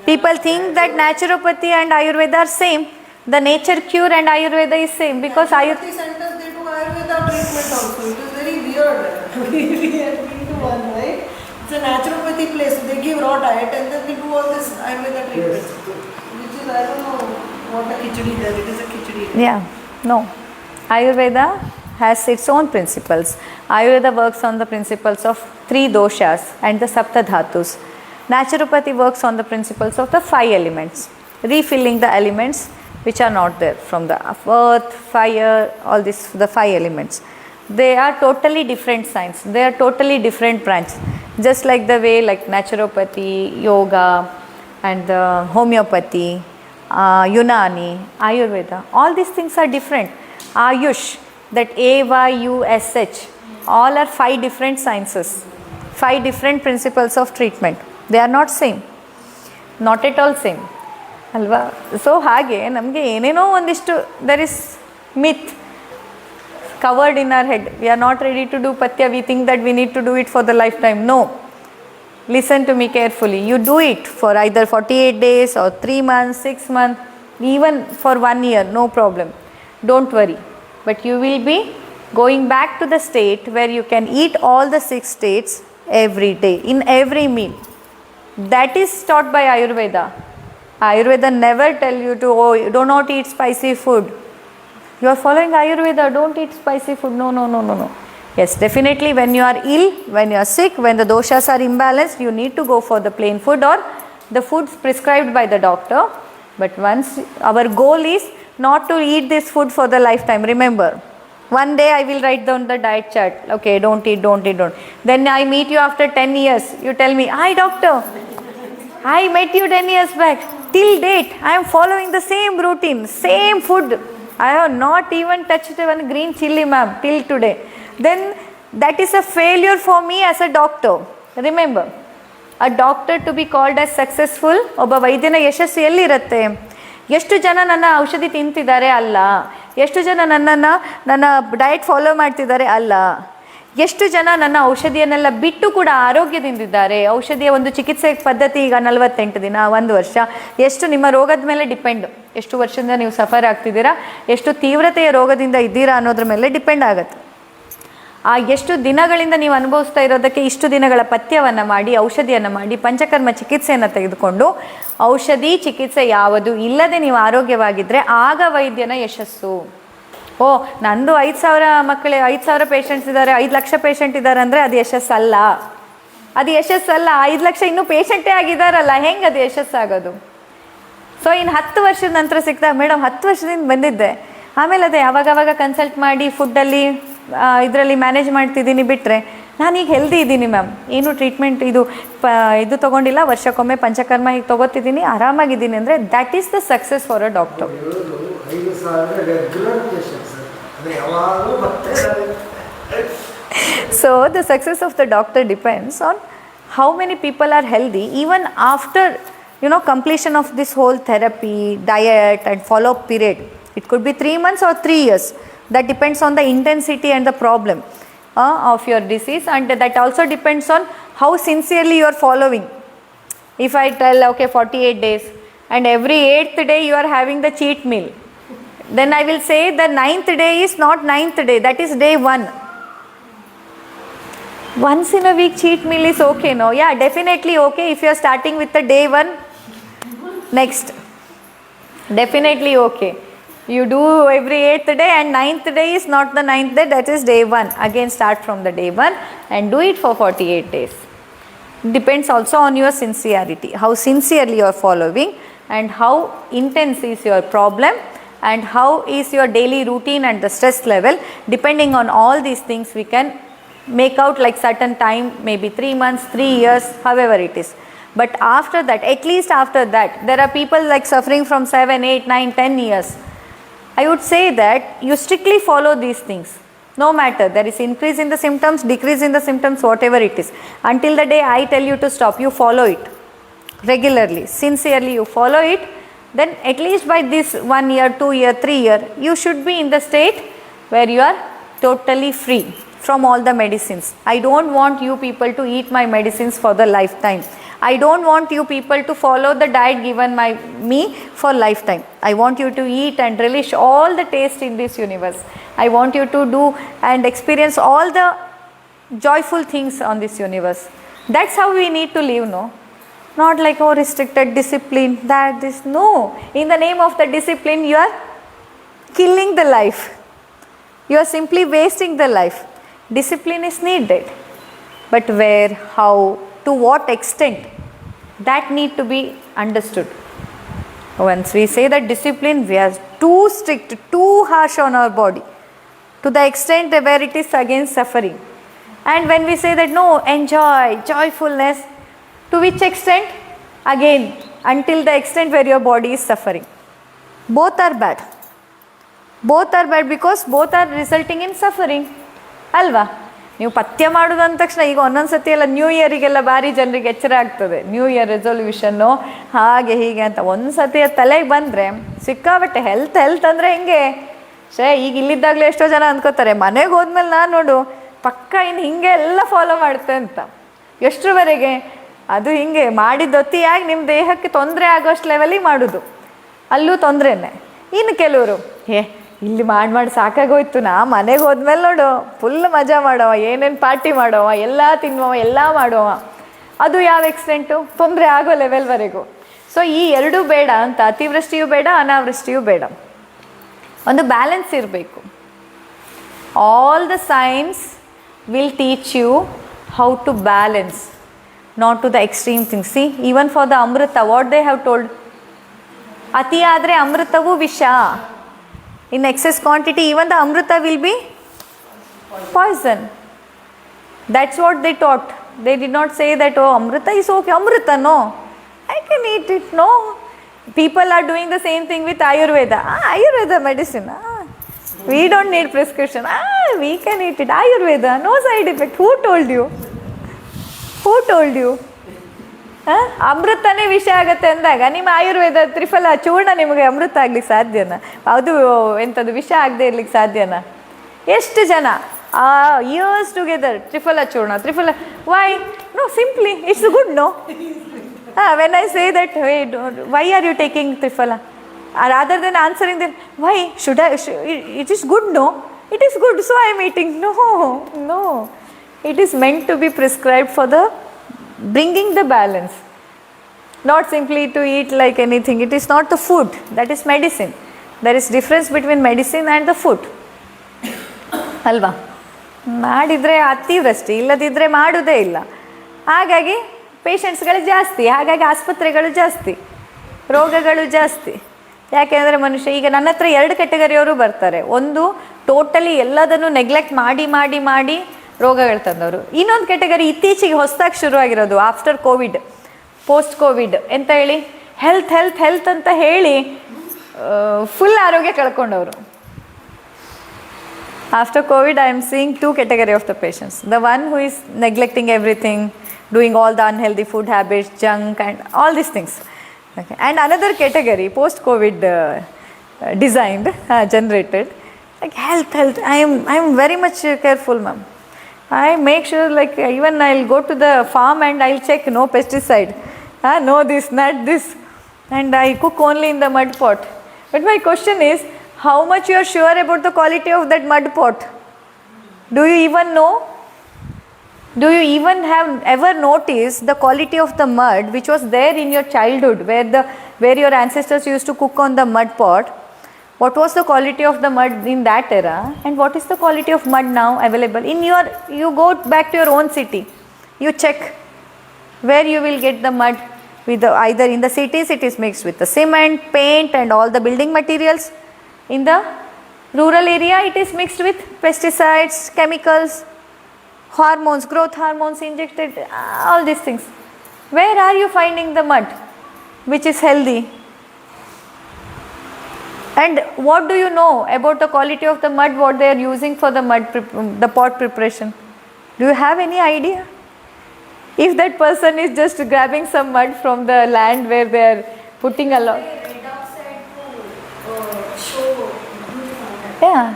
People think that naturopathy and Ayurveda are same. The nature cure and Ayurveda is same because Ayurveda centers they do Ayurveda treatment also. It is very weird. We have been to one, right? It's a naturopathy place. So they give raw diet and then they do all this Ayurveda treatment. Which is, I don't know what a khichdi does. It is a khichdi. Yeah, no. Ayurveda has its own principles. Ayurveda works on the principles of 3 doshas and the sapta dhatus. Naturopathy works on the principles of the 5 elements, refilling the elements which are not there from the earth, fire, all this, the 5 elements. They are totally different science. They are totally different branches. Just like the way like naturopathy, yoga and the homeopathy, Unani, Ayurveda, all these things are different. Ayush, that AYUSH, all are 5 different sciences, 5 different principles of treatment. They are not same, not at all same. ಅಲ್ವಾ? So ಹಾಗೆ ನಮಗೆ ಏನೇನೋ ಒಂದಿಷ್ಟು there is myth covered in our head. We are not ready to do patya. We think that we need to do it for the lifetime. No. Listen to me carefully. You do it for either 48 days or 3 months, 6 months, even for 1 year, no problem. Don't worry. But you will be going back to the state where you can eat all the 6 states every day, in every meal. That is taught by Ayurveda. Ayurveda never tell you to, oh, do not eat spicy food. You are following Ayurveda, don't eat spicy food. No. Yes, definitely when you are ill, when you are sick, when the doshas are imbalanced, you need to go for the plain food or the foods prescribed by the doctor. But once our goal is not to eat this food for the lifetime. Remember, one day I will write down the diet chart. Okay, don't eat. Then I meet you after 10 years. You tell me, hi doctor, I met you 10 years back. Till date, I am following the same routine, same food. I have not even touched one green chilli, ma'am, till today. Then that is a failure for me as a doctor. Remember, a doctor to be called as successful, ಒಬ್ಬ ವೈದ್ಯನ ಯಶಸ್ಸು ಎಲ್ಲಿರುತ್ತೆ? ಎಷ್ಟು ಜನ ನನ್ನ ಔಷಧಿ ತಿಂತಿದ್ದಾರೆ ಅಲ್ಲ, ಎಷ್ಟು ಜನ ನನ್ನ ಡಯಟ್ ಫಾಲೋ ಮಾಡ್ತಿದ್ದಾರೆ ಅಲ್ಲ, ಎಷ್ಟು ಜನ ನನ್ನ ಔಷಧಿಯನ್ನೆಲ್ಲ ಬಿಟ್ಟು ಕೂಡ ಆರೋಗ್ಯದಿಂದಿದ್ದಾರೆ. ಔಷಧಿಯ ಒಂದು ಚಿಕಿತ್ಸೆ ಪದ್ಧತಿ ಈಗ 48 ದಿನ, 1 ವರ್ಷ, ಎಷ್ಟು ನಿಮ್ಮ ರೋಗದ ಮೇಲೆ ಡಿಪೆಂಡ್, ಎಷ್ಟು ವರ್ಷದಿಂದ ನೀವು ಸಫರ್ ಆಗ್ತಿದ್ದೀರಾ, ಎಷ್ಟು ತೀವ್ರತೆಯ ರೋಗದಿಂದ ಇದ್ದೀರಾ ಅನ್ನೋದ್ರ ಮೇಲೆ ಡಿಪೆಂಡ್ ಆಗುತ್ತೆ. ಆ ಎಷ್ಟು ದಿನಗಳಿಂದ ನೀವು ಅನುಭವಿಸ್ತಾ ಇರೋದಕ್ಕೆ ಇಷ್ಟು ದಿನಗಳ ಪಥ್ಯವನ್ನು ಮಾಡಿ, ಔಷಧಿಯನ್ನು ಮಾಡಿ, ಪಂಚಕರ್ಮ ಚಿಕಿತ್ಸೆಯನ್ನು ತೆಗೆದುಕೊಂಡು, ಔಷಧಿ ಚಿಕಿತ್ಸೆ ಯಾವುದು ಇಲ್ಲದೆ ನೀವು ಆರೋಗ್ಯವಾಗಿದ್ದರೆ ಆಗ ವೈದ್ಯನ ಯಶಸ್ಸು. ಓ, ನಂದು 5,000 ಮಕ್ಕಳು, 5,000 ಪೇಷಂಟ್ಸ್ ಇದ್ದಾರೆ, 5 ಲಕ್ಷ ಪೇಷಂಟ್ ಇದ್ದಾರೆ ಅಂದರೆ ಅದು ಯಶಸ್ಸಲ್ಲ. ಅದು ಯಶಸ್ಸಲ್ಲ. 5 ಲಕ್ಷ ಇನ್ನೂ ಪೇಷಂಟೇ ಆಗಿದ್ದಾರಲ್ಲ, ಹೆಂಗೆ ಅದು ಯಶಸ್ಸಾಗೋದು? ಸೊ ಇನ್ನು 10 ವರ್ಷದ ನಂತರ ಸಿಗ್ತಾ, ಮೇಡಮ್ 10 ವರ್ಷದಿಂದ ಬಂದಿದ್ದೆ, ಆಮೇಲೆ ಅದೇ ಅವಾಗವಾಗ ಕನ್ಸಲ್ಟ್ ಮಾಡಿ ಫುಡ್ಡಲ್ಲಿ ಇದರಲ್ಲಿ ಮ್ಯಾನೇಜ್ ಮಾಡ್ತಿದ್ದೀನಿ ಬಿಟ್ಟರೆ ನಾನೀಗ ಹೆಲ್ದಿ ಇದ್ದೀನಿ ಮ್ಯಾಮ್, ಏನು ಟ್ರೀಟ್ಮೆಂಟ್ ಇದು ತೊಗೊಂಡಿಲ್ಲ, ವರ್ಷಕ್ಕೊಮ್ಮೆ ಪಂಚಕರ್ಮ ಹೀಗೆ ತೊಗೋತಿದ್ದೀನಿ, ಆರಾಮಾಗಿದ್ದೀನಿ ಅಂದರೆ that is the success for a doctor. So the success of the doctor depends on how many people are healthy even after completion of this whole therapy, diet and follow-up period. It could be 3 months or 3 years. That depends on the intensity and the problem of your disease, and that also depends on how sincerely you are following. If I tell, okay, 48 days and every 8th day you are having the cheat meal, then I will say the 9th day is not 9th day, that is day 1. Once in a week cheat meal is okay, no? Yeah, definitely okay if you are starting with the day 1 next. Definitely okay. You do every 8th day, and 9th day is not the 9th day, that is day 1. Again start from the day 1 and do it for 48 days. Depends also on your sincerity, how sincerely you are following and how intense is your problem and how is your daily routine and the stress level. Depending on all these things, we can make out like certain time, maybe 3 months, 3 years, however it is. But after that, at least after that, there are people like suffering from 7, 8, 9, 10 years. I would say that you strictly follow these things. No matter there is increase in the symptoms, decrease in the symptoms, whatever it is. Until the day I tell you to stop, you follow it regularly, sincerely you follow it. Then at least by this 1 year, 2 year, 3 year, you should be in the state where you are totally free from all the medicines. I don't want you people to eat my medicines for the lifetime. I don't want you people to follow the diet given by me for lifetime. I want you to eat and relish all the taste in this universe. I want you to do and experience all the joyful things on this universe. That's how we need to live, no? Not like, oh, restricted discipline, that, this. No. In the name of the discipline, you are killing the life. You are simply wasting the life. Discipline is needed. But where, how, to what extent, that need to be understood. Once we say that discipline, we are too strict, too harsh on our body, to the extent where it is against suffering. And when we say that no, enjoy, joyfulness, to which extent? Again, until the extent where your body is suffering. Both are bad. Both are bad because both are resulting in suffering. Alva? ನೀವು ಪಥ್ಯ ಮಾಡೋದು ಅಂದ ತಕ್ಷಣ ಈಗ ಒಂದೊಂದು ಸತಿ ಎಲ್ಲ new ಇಯರಿಗೆಲ್ಲ ಭಾರಿ ಜನರಿಗೆ ಎಚ್ಚರ ಆಗ್ತದೆ, ನ್ಯೂ ಇಯರ್ ರೆಸೊಲ್ಯೂಷನ್ನು ಹಾಗೆ ಹೀಗೆ ಅಂತ. ಒಂದು ಸತಿ ತಲೆಗೆ ಬಂದರೆ ಸಿಕ್ಕಾಬಟ್ಟೆ ಹೆಲ್ತ್ ಅಂದರೆ ಹೆಂಗೆ ಈಗ ಇಲ್ಲಿದ್ದಾಗಲೇ ಎಷ್ಟೋ ಜನ ಅಂದ್ಕೋತಾರೆ, ಮನೆಗೆ ಹೋದ್ಮೇಲೆ ನಾನು ನೋಡು ಪಕ್ಕ ಇನ್ನು ಹಿಂಗೆ ಎಲ್ಲ ಫಾಲೋ ಮಾಡ್ತೆ ಅಂತ. ಎಷ್ಟರವರೆಗೆ ಅದು ಹಿಂಗೆ ಮಾಡಿದ್ದೊತ್ತಿಯಾಗಿ ನಿಮ್ಮ ದೇಹಕ್ಕೆ ತೊಂದರೆ ಆಗೋಷ್ಟು ಲೆವೆಲಿಗೆ ಮಾಡೋದು, ಅಲ್ಲೂ ತೊಂದರೆನೇ. ಇನ್ನು ಕೆಲವರು ಇಲ್ಲಿ ಮಾಡಿ ಸಾಕಾಗೋಯ್ತು, ನಾ ಮನೆಗೆ ಹೋದ್ಮೇಲೆ ನೋಡು ಫುಲ್ ಮಜಾ ಮಾಡವ, ಏನೇನು ಪಾರ್ಟಿ ಮಾಡವ, ಎಲ್ಲ ತಿನ್ನುವ, ಎಲ್ಲ ಮಾಡುವ. ಅದು ಯಾವ ಎಕ್ಸ್ಟೆಂಟು? ತೊಂದರೆ ಆಗೋ ಲೆವೆಲ್ವರೆಗೂ. ಸೊ ಈ ಎರಡೂ ಬೇಡ ಅಂತ, ಅತಿವೃಷ್ಟಿಯೂ ಬೇಡ, ಅನಾವೃಷ್ಟಿಯೂ ಬೇಡ. ಒಂದು ಬ್ಯಾಲೆನ್ಸ್ ಇರಬೇಕು. All the science will teach you how to balance, not to the extreme things. See even for the amrita, what they have told, ಅತಿ ಆದರೆ ಅಮೃತವೂ ವಿಷ. In excess quantity, even the amrita will be poison. That's what they taught. They did not say that, oh, amrita is okay. Amrita, no. I can eat it, no. People are doing the same thing with Ayurveda. Ayurveda medicine. We don't need prescription. We can eat it. Ayurveda, no side effect. Who told you? Who told you? ಅಮೃತನೇ ವಿಷ ಆಗುತ್ತೆ ಅಂದಾಗ ನಿಮ್ಮ ಆಯುರ್ವೇದ ತ್ರಿಫಲ ಚೂರ್ಣ ನಿಮಗೆ ಅಮೃತ ಆಗ್ಲಿಕ್ಕೆ ಸಾಧ್ಯನಾ? ಅದು ಎಂಥದ್ದು ವಿಷ ಆಗದೆ ಇರ್ಲಿಕ್ಕೆ ಸಾಧ್ಯನಾ? ಎಷ್ಟು ಜನ years together triphala churna, triphala, why? No, simply it's good, no. When I say that, why are you taking triphala, rather than answering then why should I, it is good, no, it is good, so I am eating. No, no, it is meant to be prescribed for the bringing the balance, not simply to eat like anything. It is not the food, that is medicine. There is difference between medicine and the food. ಅಲ್ವಾ? ಮಾಡಿದರೆ ಅತಿವೃಷ್ಟಿ, ಇಲ್ಲದಿದ್ದರೆ ಮಾಡೋದೇ ಇಲ್ಲ. ಹಾಗಾಗಿ ಪೇಷಂಟ್ಸ್ಗಳು ಜಾಸ್ತಿ, ಹಾಗಾಗಿ ಆಸ್ಪತ್ರೆಗಳು ಜಾಸ್ತಿ, ರೋಗಗಳು ಜಾಸ್ತಿ. ಯಾಕೆಂದರೆ ಮನುಷ್ಯ ಈಗ ನನ್ನ ಹತ್ರ 2 ಕ್ಯಾಟಗರಿಯವರು ಬರ್ತಾರೆ. ಒಂದು ಟೋಟಲಿ ಎಲ್ಲದನ್ನು ನೆಗ್ಲೆಕ್ಟ್ ಮಾಡಿ ಮಾಡಿ ಮಾಡಿ ರೋಗಗಳು ತಂದವರು. ಇನ್ನೊಂದು ಕ್ಯಾಟಗರಿ ಇತ್ತೀಚೆಗೆ ಹೊಸದಾಗಿ ಶುರುವಾಗಿರೋದು, ಆಫ್ಟರ್ ಕೋವಿಡ್, ಪೋಸ್ಟ್ ಕೋವಿಡ್ ಅಂತ ಹೇಳಿ ಹೆಲ್ತ್ ಹೆಲ್ತ್ ಹೆಲ್ತ್ ಅಂತ ಹೇಳಿ ಫುಲ್ ಆರೋಗ್ಯ ಕಳ್ಕೊಂಡವರು. After covid I am seeing 2 category of the patients. The one who is neglecting everything, doing all the unhealthy food habits, junk and all these things. Okay. And another category, post COVID designed, generated, like health. I am very much careful, ma'am. I make sure, like, even I'll go to the farm and I'll check no pesticide, no this, not this, and I cook only in the mud pot. But my question is, how much you are sure about the quality of that mud pot? Do you even know? Do you even have ever noticed the quality of the mud which was there in your childhood, where your ancestors used to cook on the mud pot? What was the quality of the mud in that era and what is the quality of mud now available in your, you go back to your own city, you check where you will get the mud with the, either in the cities it is mixed with the cement, paint and all the building materials. In the rural area it is mixed with pesticides, chemicals, hormones, growth hormones injected, all these things. Where are you finding the mud which is healthy? And what do you know about the quality of the mud, what they are using for the mud, the pot preparation? Do you have any idea? If that person is just grabbing some mud from the land where they are putting a lot. Yeah,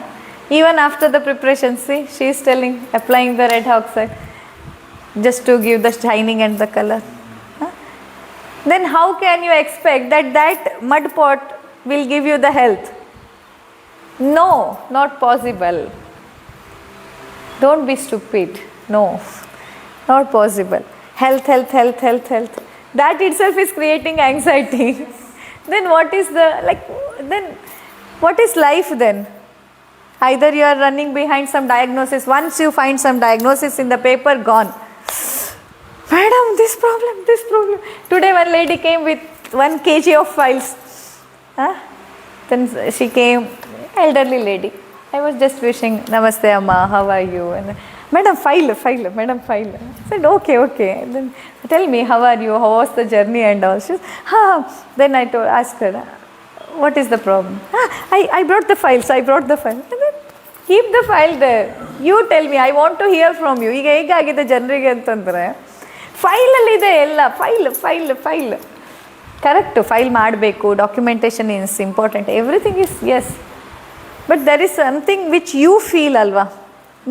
even after the preparation, see, she is telling, applying the red oxide just to give the shining and the color. Huh? Then how can you expect that that mud pot will give you the health? No, not possible. Don't be stupid. No, not possible. Health, health, health, health, health. That itself is creating anxiety. Then what is the, like, then what is life then? Either you are running behind some diagnosis. Once you find some diagnosis in the paper, gone. Madam, this problem, this problem. Today one lady came with 1 kg of files. Huh? Then she came, elderly lady. I was just wishing, Namaste Amma, how are you? And Madam, file, Madam, file. I said, okay, okay. And then tell me, how are you? How was the journey and all? She said, Then I asked her, what is the problem? I brought the files, I brought the file. And then keep the file there. You tell me, I want to hear from you. ಈಗ ಹೇಗಾಗಿದೆ ಜನರಿಗೆ ಅಂತಂದರೆ ಫೈಲಲ್ಲಿದೆ ಎಲ್ಲ, file correct, file ಮಾಡಬೇಕು, documentation is important, everything is yes. But there is something which you feel ಅಲ್ವಾ,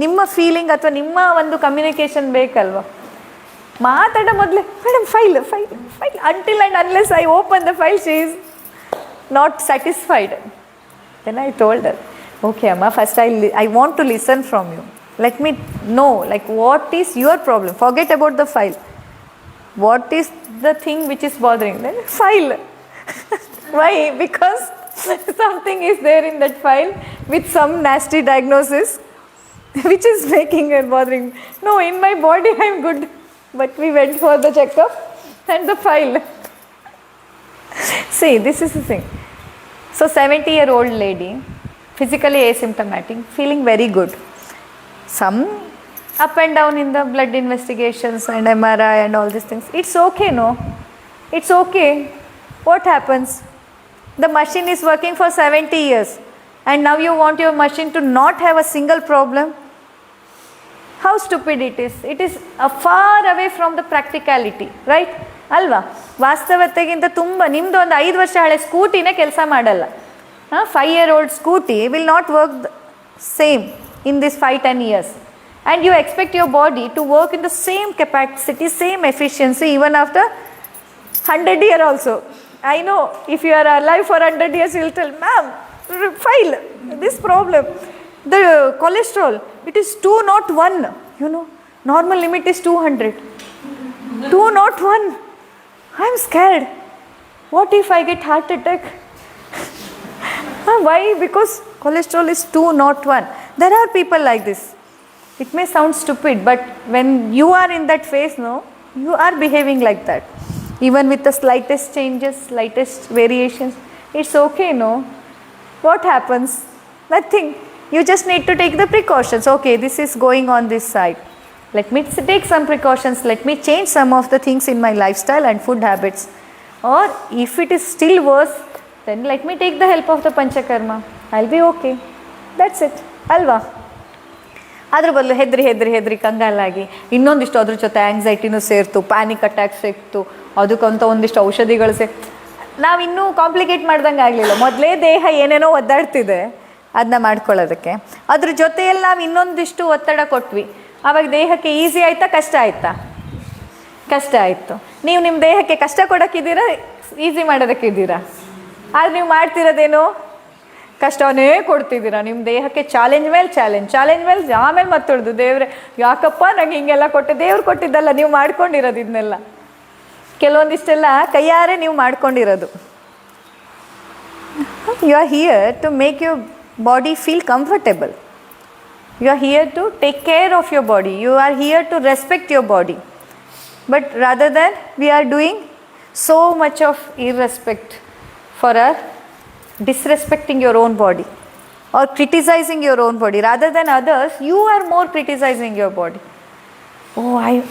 ನಿಮ್ಮ feeling ಅಥವಾ ನಿಮ್ಮ ಒಂದು ಕಮ್ಯುನಿಕೇಷನ್ ಬೇಕಲ್ವಾ. ಮಾತಾಡೋ ಮೊದಲೇ madam file until and unless I open the file she is not satisfied. Then I told her, okay Amma, first I want to listen from you. Let me know, like, what is your problem. Forget about the file. What is the thing which is bothering? Then file. Why? Because something is there in that file with some nasty diagnosis which is making her bothering. No, in my body I am good. But we went for the checkup and the file. See, this is the thing. So 70-year-old lady, physically asymptomatic, feeling very good. Some up and down in the blood investigations and MRI and all these things. It's okay, no? It's okay. What happens? The machine is working for 70 years and now you want your machine to not have a single problem? How stupid it is. It is far away from the practicality, right? ಅಲ್ವಾ? ವಾಸ್ತವತೆಗಿಂತ ತುಂಬ, ನಿಮ್ಮದು ಒಂದು 5 ವರ್ಷ ಹಳೆ ಸ್ಕೂಟಿನೇ ಕೆಲಸ ಮಾಡಲ್ಲ. 5-year-old scooty will not work same in this 5-10 years. And you expect your body to work in the same capacity, same efficiency even after 100 years also. I know if you are alive for 100 years, you will tell, ma'am, file this problem. The cholesterol, it is 201. You know, normal limit is 200. 201. I am scared. What if I get heart attack? Why? Because cholesterol is 201. There are people like this. It may sound stupid, but when you are in that phase, no, you are behaving like that. Even with the slightest changes, slightest variations, it's okay, no? What happens? Nothing. You just need to take the precautions. Okay, this is going on this side. Let me take some precautions. Let me change some of the things in my lifestyle and food habits. Or if it is still worse, then let me take the help of the Panchakarma. I'll be okay. That's it. Alva. ಅದ್ರ ಬದಲು ಹೆದ್ರಿ ಕಂಗಾಲಾಗಿ ಇನ್ನೊಂದಿಷ್ಟು ಅದ್ರ ಜೊತೆ ಆ್ಯಂಗ್ಸೈಟಿನೂ ಸೇರ್ತು, panic attack ಸಿಕ್ತು, ಅದಕ್ಕಂತ ಒಂದಿಷ್ಟು ಔಷಧಿಗಳು ನಾವು ಇನ್ನೂ ಕಾಂಪ್ಲಿಕೇಟ್ ಮಾಡ್ದಂಗೆ ಆಗಲಿಲ್ಲ. ಮೊದಲೇ ದೇಹ ಏನೇನೋ ಒದ್ದಾಡ್ತಿದೆ ಅದನ್ನ ಮಾಡ್ಕೊಳ್ಳೋದಕ್ಕೆ, ಅದ್ರ ಜೊತೆಯಲ್ಲಿ ನಾವು ಇನ್ನೊಂದಿಷ್ಟು ಒತ್ತಡ ಕೊಟ್ವಿ. ಆವಾಗ ದೇಹಕ್ಕೆ ಈಸಿ ಆಯಿತಾ, ಕಷ್ಟ ಆಯಿತಾ? ಕಷ್ಟ ಆಯಿತು. ನೀವು ನಿಮ್ಮ ದೇಹಕ್ಕೆ ಕಷ್ಟ ಕೊಡೋಕ್ಕಿದ್ದೀರಾ, ಈಸಿ ಮಾಡೋದಕ್ಕಿದ್ದೀರಾ? ಆದರೆ ನೀವು ಮಾಡ್ತಿರೋದೇನು? ಕಷ್ಟವನ್ನೇ ಕೊಡ್ತಿದ್ದೀರಾ ನಿಮ್ಮ ದೇಹಕ್ಕೆ. ಚಾಲೆಂಜ್ ಮೇಲೆ ಆಮೇಲೆ ಮತ್ತೊಡ್ದು ದೇವ್ರೆ ಯಾಕಪ್ಪ ನಂಗೆ ಹಿಂಗೆಲ್ಲ ಕೊಟ್ಟೆ, ದೇವ್ರು ಕೊಟ್ಟಿದ್ದಲ್ಲ, ನೀವು ಮಾಡ್ಕೊಂಡಿರೋದು ಇದನ್ನೆಲ್ಲ. ಕೆಲವೊಂದಿಷ್ಟೆಲ್ಲ ಕೈಯಾರೆ ನೀವು ಮಾಡ್ಕೊಂಡಿರೋದು. You are here to make your body feel comfortable. You are here to take care of your body. You are here to respect your body. But rather than we are doing so much of irrespect for our disrespecting your own body or criticizing your own body. Rather than others, you are more criticizing your body. Oh, I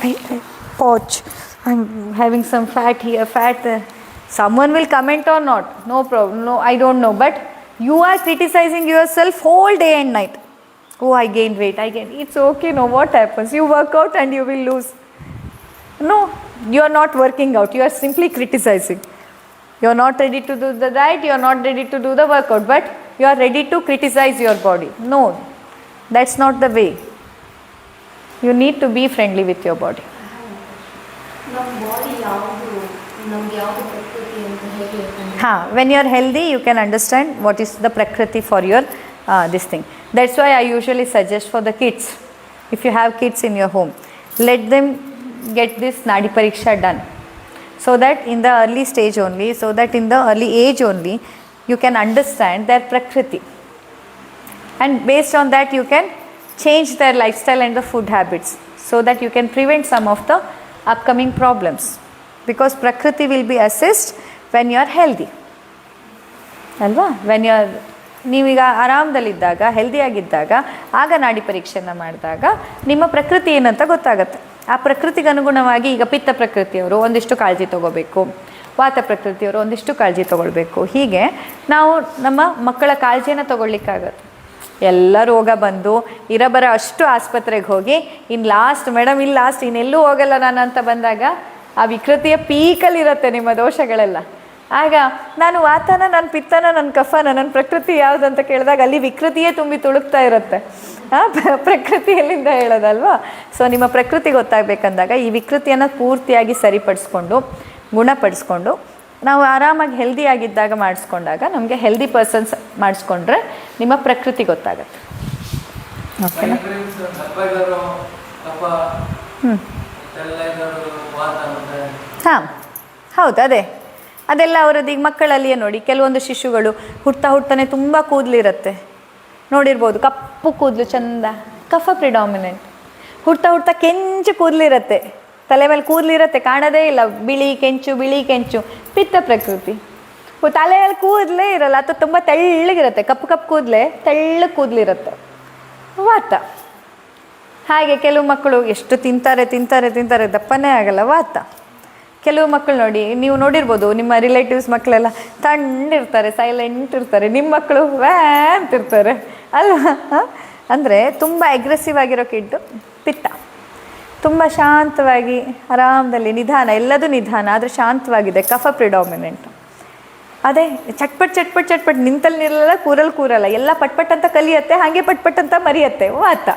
pouch. I'm having some fat here, fat there. Someone will comment or not. No problem. No, I don't know. But you are criticizing yourself whole day and night. Oh, I gained weight. It's okay. No, what happens? You work out and you will lose. No, you are not working out. You are simply criticizing. You are not ready to do the diet. You are not ready to do the workout. But you are ready to criticize your body. No, that's not the way. You need to be friendly with your body. ನಮ್ಮ body ಯಾವುದು ನಮ್ಗೆ ಯಾವುದು ಪ್ರಕೃತಿ ಅಂತ ಹೇಗೆ When you are healthy, you can understand what is the prakriti for your this thing. That's why I usually suggest for the kids, if you have kids in your home, let them get this Nadi Pariksha done. So that in the early stage only, so that in the early age only, you can understand their prakriti. And based on that, you can change their lifestyle and the food habits so that you can prevent some of the upcoming problems. Because prakriti will be assist when you are healthy. ಅಲ್ವಾ? When you R ನೀವೀಗ ಆರಾಮದಲ್ಲಿದ್ದಾಗ, ಹೆಲ್ದಿಯಾಗಿದ್ದಾಗ, ಆಗ ನಾಡಿ ಪರೀಕ್ಷೆಯನ್ನು ಮಾಡಿದಾಗ ನಿಮ್ಮ ಪ್ರಕೃತಿ ಏನಂತ ಗೊತ್ತಾಗುತ್ತೆ. ಆ ಪ್ರಕೃತಿಗೆ ಅನುಗುಣವಾಗಿ ಈಗ ಪಿತ್ತ ಪ್ರಕೃತಿಯವರು ಒಂದಿಷ್ಟು ಕಾಳಜಿ ತೊಗೋಬೇಕು, ವಾತ ಪ್ರಕೃತಿಯವರು ಒಂದಿಷ್ಟು ಕಾಳಜಿ ತೊಗೊಳ್ಬೇಕು. ಹೀಗೆ ನಾವು ನಮ್ಮ ಮಕ್ಕಳ ಕಾಳಜಿಯನ್ನು ತೊಗೊಳ್ಲಿಕ್ಕಾಗತ್ತೆ. ಎಲ್ಲ ರೋಗ ಬಂದು ಇರಬರ ಅಷ್ಟು ಆಸ್ಪತ್ರೆಗೆ ಹೋಗಿ ಇನ್ನು ಲಾಸ್ಟ್ ಮೇಡಮ್ ಇಲ್ಲಿ ಲಾಸ್ಟ್ ಇನ್ನೆಲ್ಲೂ ಹೋಗಲ್ಲ ನಾನು ಅಂತ ಬಂದಾಗ ಆ ವಿಕೃತಿಯ ಪೀಕಲ್ಲಿರುತ್ತೆ ನಿಮ್ಮ ದೋಷಗಳೆಲ್ಲ. ಆಗ ನಾನು ವಾತನ, ನನ್ನ ಪಿತ್ತನ, ನನ್ನ ಕಫನ, ನನ್ನ ಪ್ರಕೃತಿ ಯಾವುದಂತ ಕೇಳಿದಾಗ ಅಲ್ಲಿ ವಿಕೃತಿಯೇ ತುಂಬಿ ತುಳುಕ್ತಾ ಇರುತ್ತೆ. ಪ್ರಕೃತಿಯಲ್ಲಿಂದ ಹೇಳೋದಲ್ವಾ. ಸೊ ನಿಮ್ಮ ಪ್ರಕೃತಿ ಗೊತ್ತಾಗಬೇಕಂದಾಗ ಈ ವಿಕೃತಿಯನ್ನು ಪೂರ್ತಿಯಾಗಿ ಸರಿಪಡಿಸ್ಕೊಂಡು ಗುಣಪಡಿಸ್ಕೊಂಡು ನಾವು ಆರಾಮಾಗಿ ಹೆಲ್ದಿಯಾಗಿದ್ದಾಗ ಮಾಡಿಸ್ಕೊಂಡಾಗ ನಮಗೆ ಹೆಲ್ದಿ ಪರ್ಸನ್ಸ್ ಮಾಡಿಸ್ಕೊಂಡ್ರೆ ನಿಮ್ಮ ಪ್ರಕೃತಿ ಗೊತ್ತಾಗತ್ತೆ. ಓಕೆನಾ? ಹಾಂ, ಹೌದು, ಅದೆಲ್ಲ ಅವರದ್ದು. ಈಗ ಮಕ್ಕಳಲ್ಲಿಯೇ ನೋಡಿ, ಕೆಲವೊಂದು ಶಿಶುಗಳು ಹುಟ್ಟಾನೆ ತುಂಬ ಕೂದಲಿರುತ್ತೆ, ನೋಡಿರ್ಬೋದು, ಕಪ್ಪು ಕೂದಲು ಚಂದ, ಕಫ ಪ್ರಿಡಾಮಿನೆಂಟ್. ಹುಟ್ತಾ ಕೆಂಚು ಕೂದಲಿರುತ್ತೆ, ತಲೆ ಮೇಲೆ ಕೂದಲಿರುತ್ತೆ, ಕಾಣೋದೇ ಇಲ್ಲ, ಬಿಳಿ ಕೆಂಚು, ಪಿತ್ತ ಪ್ರಕೃತಿ. ತಲೆಯಲ್ಲಿ ಕೂದಲೇ ಇರಲ್ಲ, ಅಥವಾ ತುಂಬ ತೆಳ್ಳಗಿರುತ್ತೆ, ಕಪ್ಪು ಕೂದಲೇ ತೆಳ್ಳಗೆ ಕೂದಲಿರುತ್ತೆ, ವಾತ. ಹಾಗೆ ಕೆಲವು ಮಕ್ಕಳು ಎಷ್ಟು ತಿಂತಾರೆ ದಪ್ಪನೇ ಆಗಲ್ಲ, ವಾತ. ಕೆಲವು ಮಕ್ಕಳು ನೋಡಿ, ನೀವು ನೋಡಿರ್ಬೋದು, ನಿಮ್ಮ ರಿಲೇಟಿವ್ಸ್ ಮಕ್ಕಳೆಲ್ಲ ತಣ್ಣಿರ್ತಾರೆ, ಸೈಲೆಂಟ್ ಇರ್ತಾರೆ, ನಿಮ್ಮ ಮಕ್ಕಳು ಅಂತಿರ್ತಾರೆ ಅಲ್ವಾ? ಅಂದರೆ ತುಂಬ ಅಗ್ರೆಸಿವ್ ಆಗಿರೋ ಕಿಡ್ಡು ಪಿತ್ತ. ತುಂಬ ಶಾಂತವಾಗಿ ಆರಾಮದಲ್ಲಿ ನಿಧಾನ, ಎಲ್ಲದೂ ನಿಧಾನ ಆದರೆ ಶಾಂತವಾಗಿದೆ, ಕಫ ಪ್ರಿಡಾಮಿನೆಂಟ್. ಅದೇ ಚಟ್ಪಟ್ ನಿಂತಲ್ಲಿ ನಿಲ್ಲಲ್ಲ, ಕೂರಲ್ಲ, ಎಲ್ಲ ಪಟ್ಪಟ್ ಅಂತ ಕಲಿಯುತ್ತೆ, ಹಾಗೆ ಪಟ್ಪಟ್ ಅಂತ ಮರಿಯುತ್ತೆ, ವಾತ.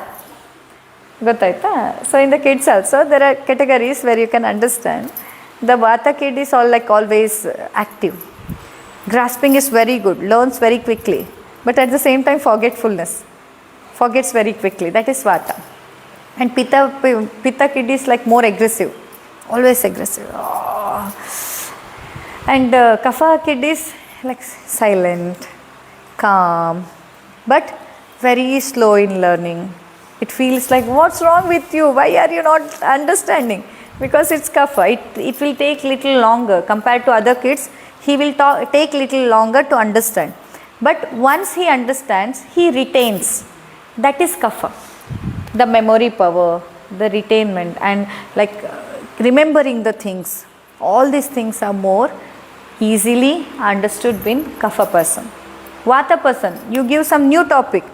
ಗೊತ್ತಾಯ್ತಾ? So in the kids also there are categories where you can understand. The Vata kid is always active. Grasping is very good, learns very quickly, but at the same time forgets very quickly. That is Vata. And Pitta kid is like more aggressive, always aggressive. And Kapha kid is like silent, calm, but very slow in learning. It feels like, what's wrong with you? Why are you not understanding? Because it's Kapha. It will take little longer compared to other kids. He will take little longer to understand. But once he understands, he retains. That is Kapha. The memory power, the retainment, and like remembering the things. All these things are more easily understood in Kapha person. Vata person, you give some new topic.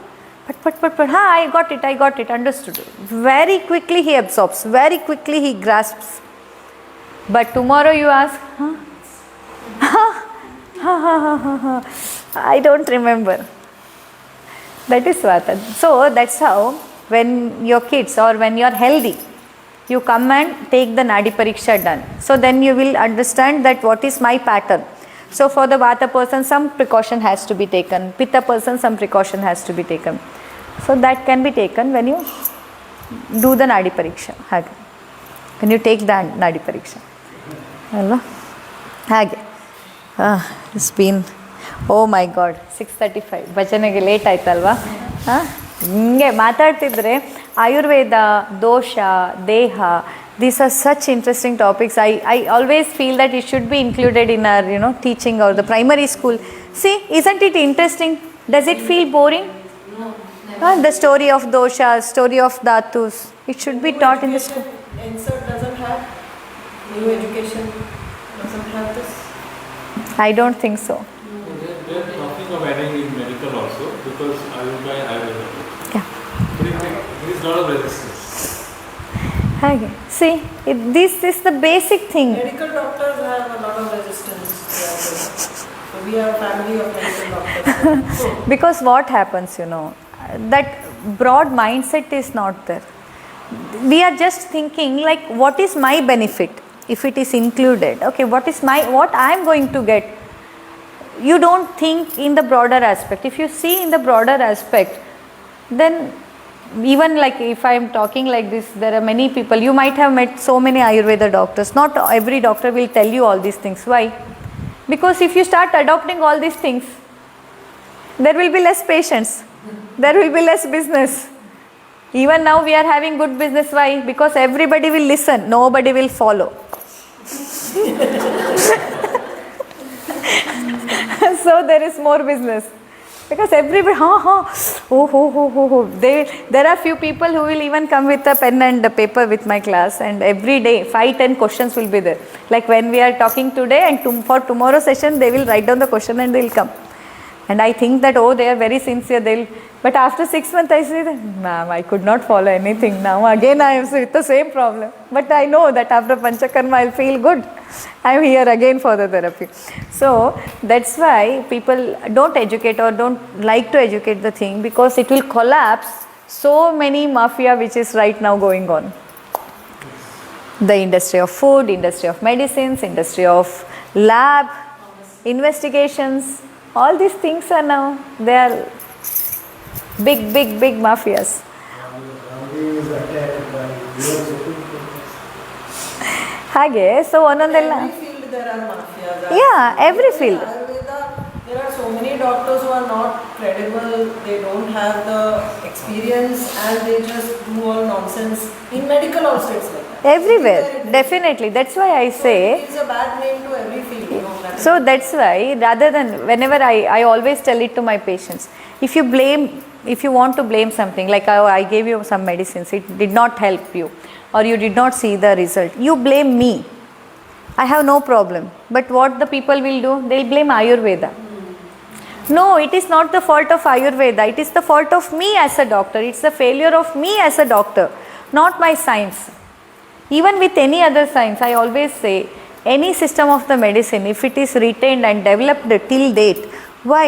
But, I got it, understood. Very quickly he absorbs, very quickly he grasps. But tomorrow you ask, I don't remember. That is Vata. So that's how when your kids or when you are healthy, you come and take the Nadi Pariksha done. So then you will understand that what is my pattern. So for the Vata person, some precaution has to be taken. Pitta person, some precaution has to be taken. So that can be taken when you do the Nadi Pariksha. When you take the Nadi Pariksha. Hello? It's been oh my god 6:35 ಭಜನೆಗೆ late ಆಯ್ತಲ್ವಾ? ಹಾಂ, ಹಿಂಗೆ ಮಾತಾಡ್ತಿದ್ರೆ ಆಯುರ್ವೇದ, ದೋಷ, ದೇಹ, these are such interesting topics. I always feel that it should be included in our teaching or the primary school. See, isn't it interesting? Does it feel boring? The story of Dosha, story of Dhatus, it should be taught in the school. Ancestral doesn't have, new education doesn't have this. I don't think so. They are talking of adding in medical also because Ayurveda. Yeah. There is a lot of resistance. ಹಾಗೆ see this is the basic thing. Medical doctors have a lot of resistance to Ayurveda. So we are a family of medical doctors. Because what happens, that broad mindset is not there. We are just thinking like, what is my benefit if it is included? Okay, what I am going to get? You don't think in the broader aspect. If you see in the broader aspect, then even like if I am talking like this, there are many people, you might have met so many Ayurveda doctors. Not every doctor will tell you all these things. Why? Because if you start adopting all these things, there will be less patients, there will be less business. Even now we are having good business. Why? Because everybody will listen, nobody will follow. So there is more business. Because everybody, there are few people who will even come with a pen and a paper with my class, and every day 5-10 questions will be there. Like when we are talking today, and for tomorrow's session they will write down the question and they will come. And I think that, they are very sincere. But after 6 months I say that, ma'am, I could not follow anything. Now again I am with the same problem. But I know that after Panchakarma I will feel good. I am here again for the therapy. So that's why people don't educate or don't like to educate the thing, because it will collapse so many mafia which is right now going on. The industry of food, industry of medicines, industry of lab, investigations, all these things are now, they are big mafias. ಹಾಗೆ so ಒಂದೊಂದೆಲ್ಲ, Every field there are mafias. every field. Ayurveda, there are so many doctors who are not credible. They don't have the experience and they just do all nonsense. In medical also it's like that. Everywhere, definitely. That's why I say, It is a bad name to every field. That is so that's why rather than, whenever I always tell it to my patients, if you want to blame something, like I gave you some medicines, it did not help you, or you did not see the result, you blame me. I have no problem. But what the people will do? They'll blame Ayurveda. No, it is not the fault of Ayurveda. It is the fault of me as a doctor. It's the failure of me as a doctor, not my science. Even with any other science, I always say, any system of the medicine, if it is retained and developed till date, why?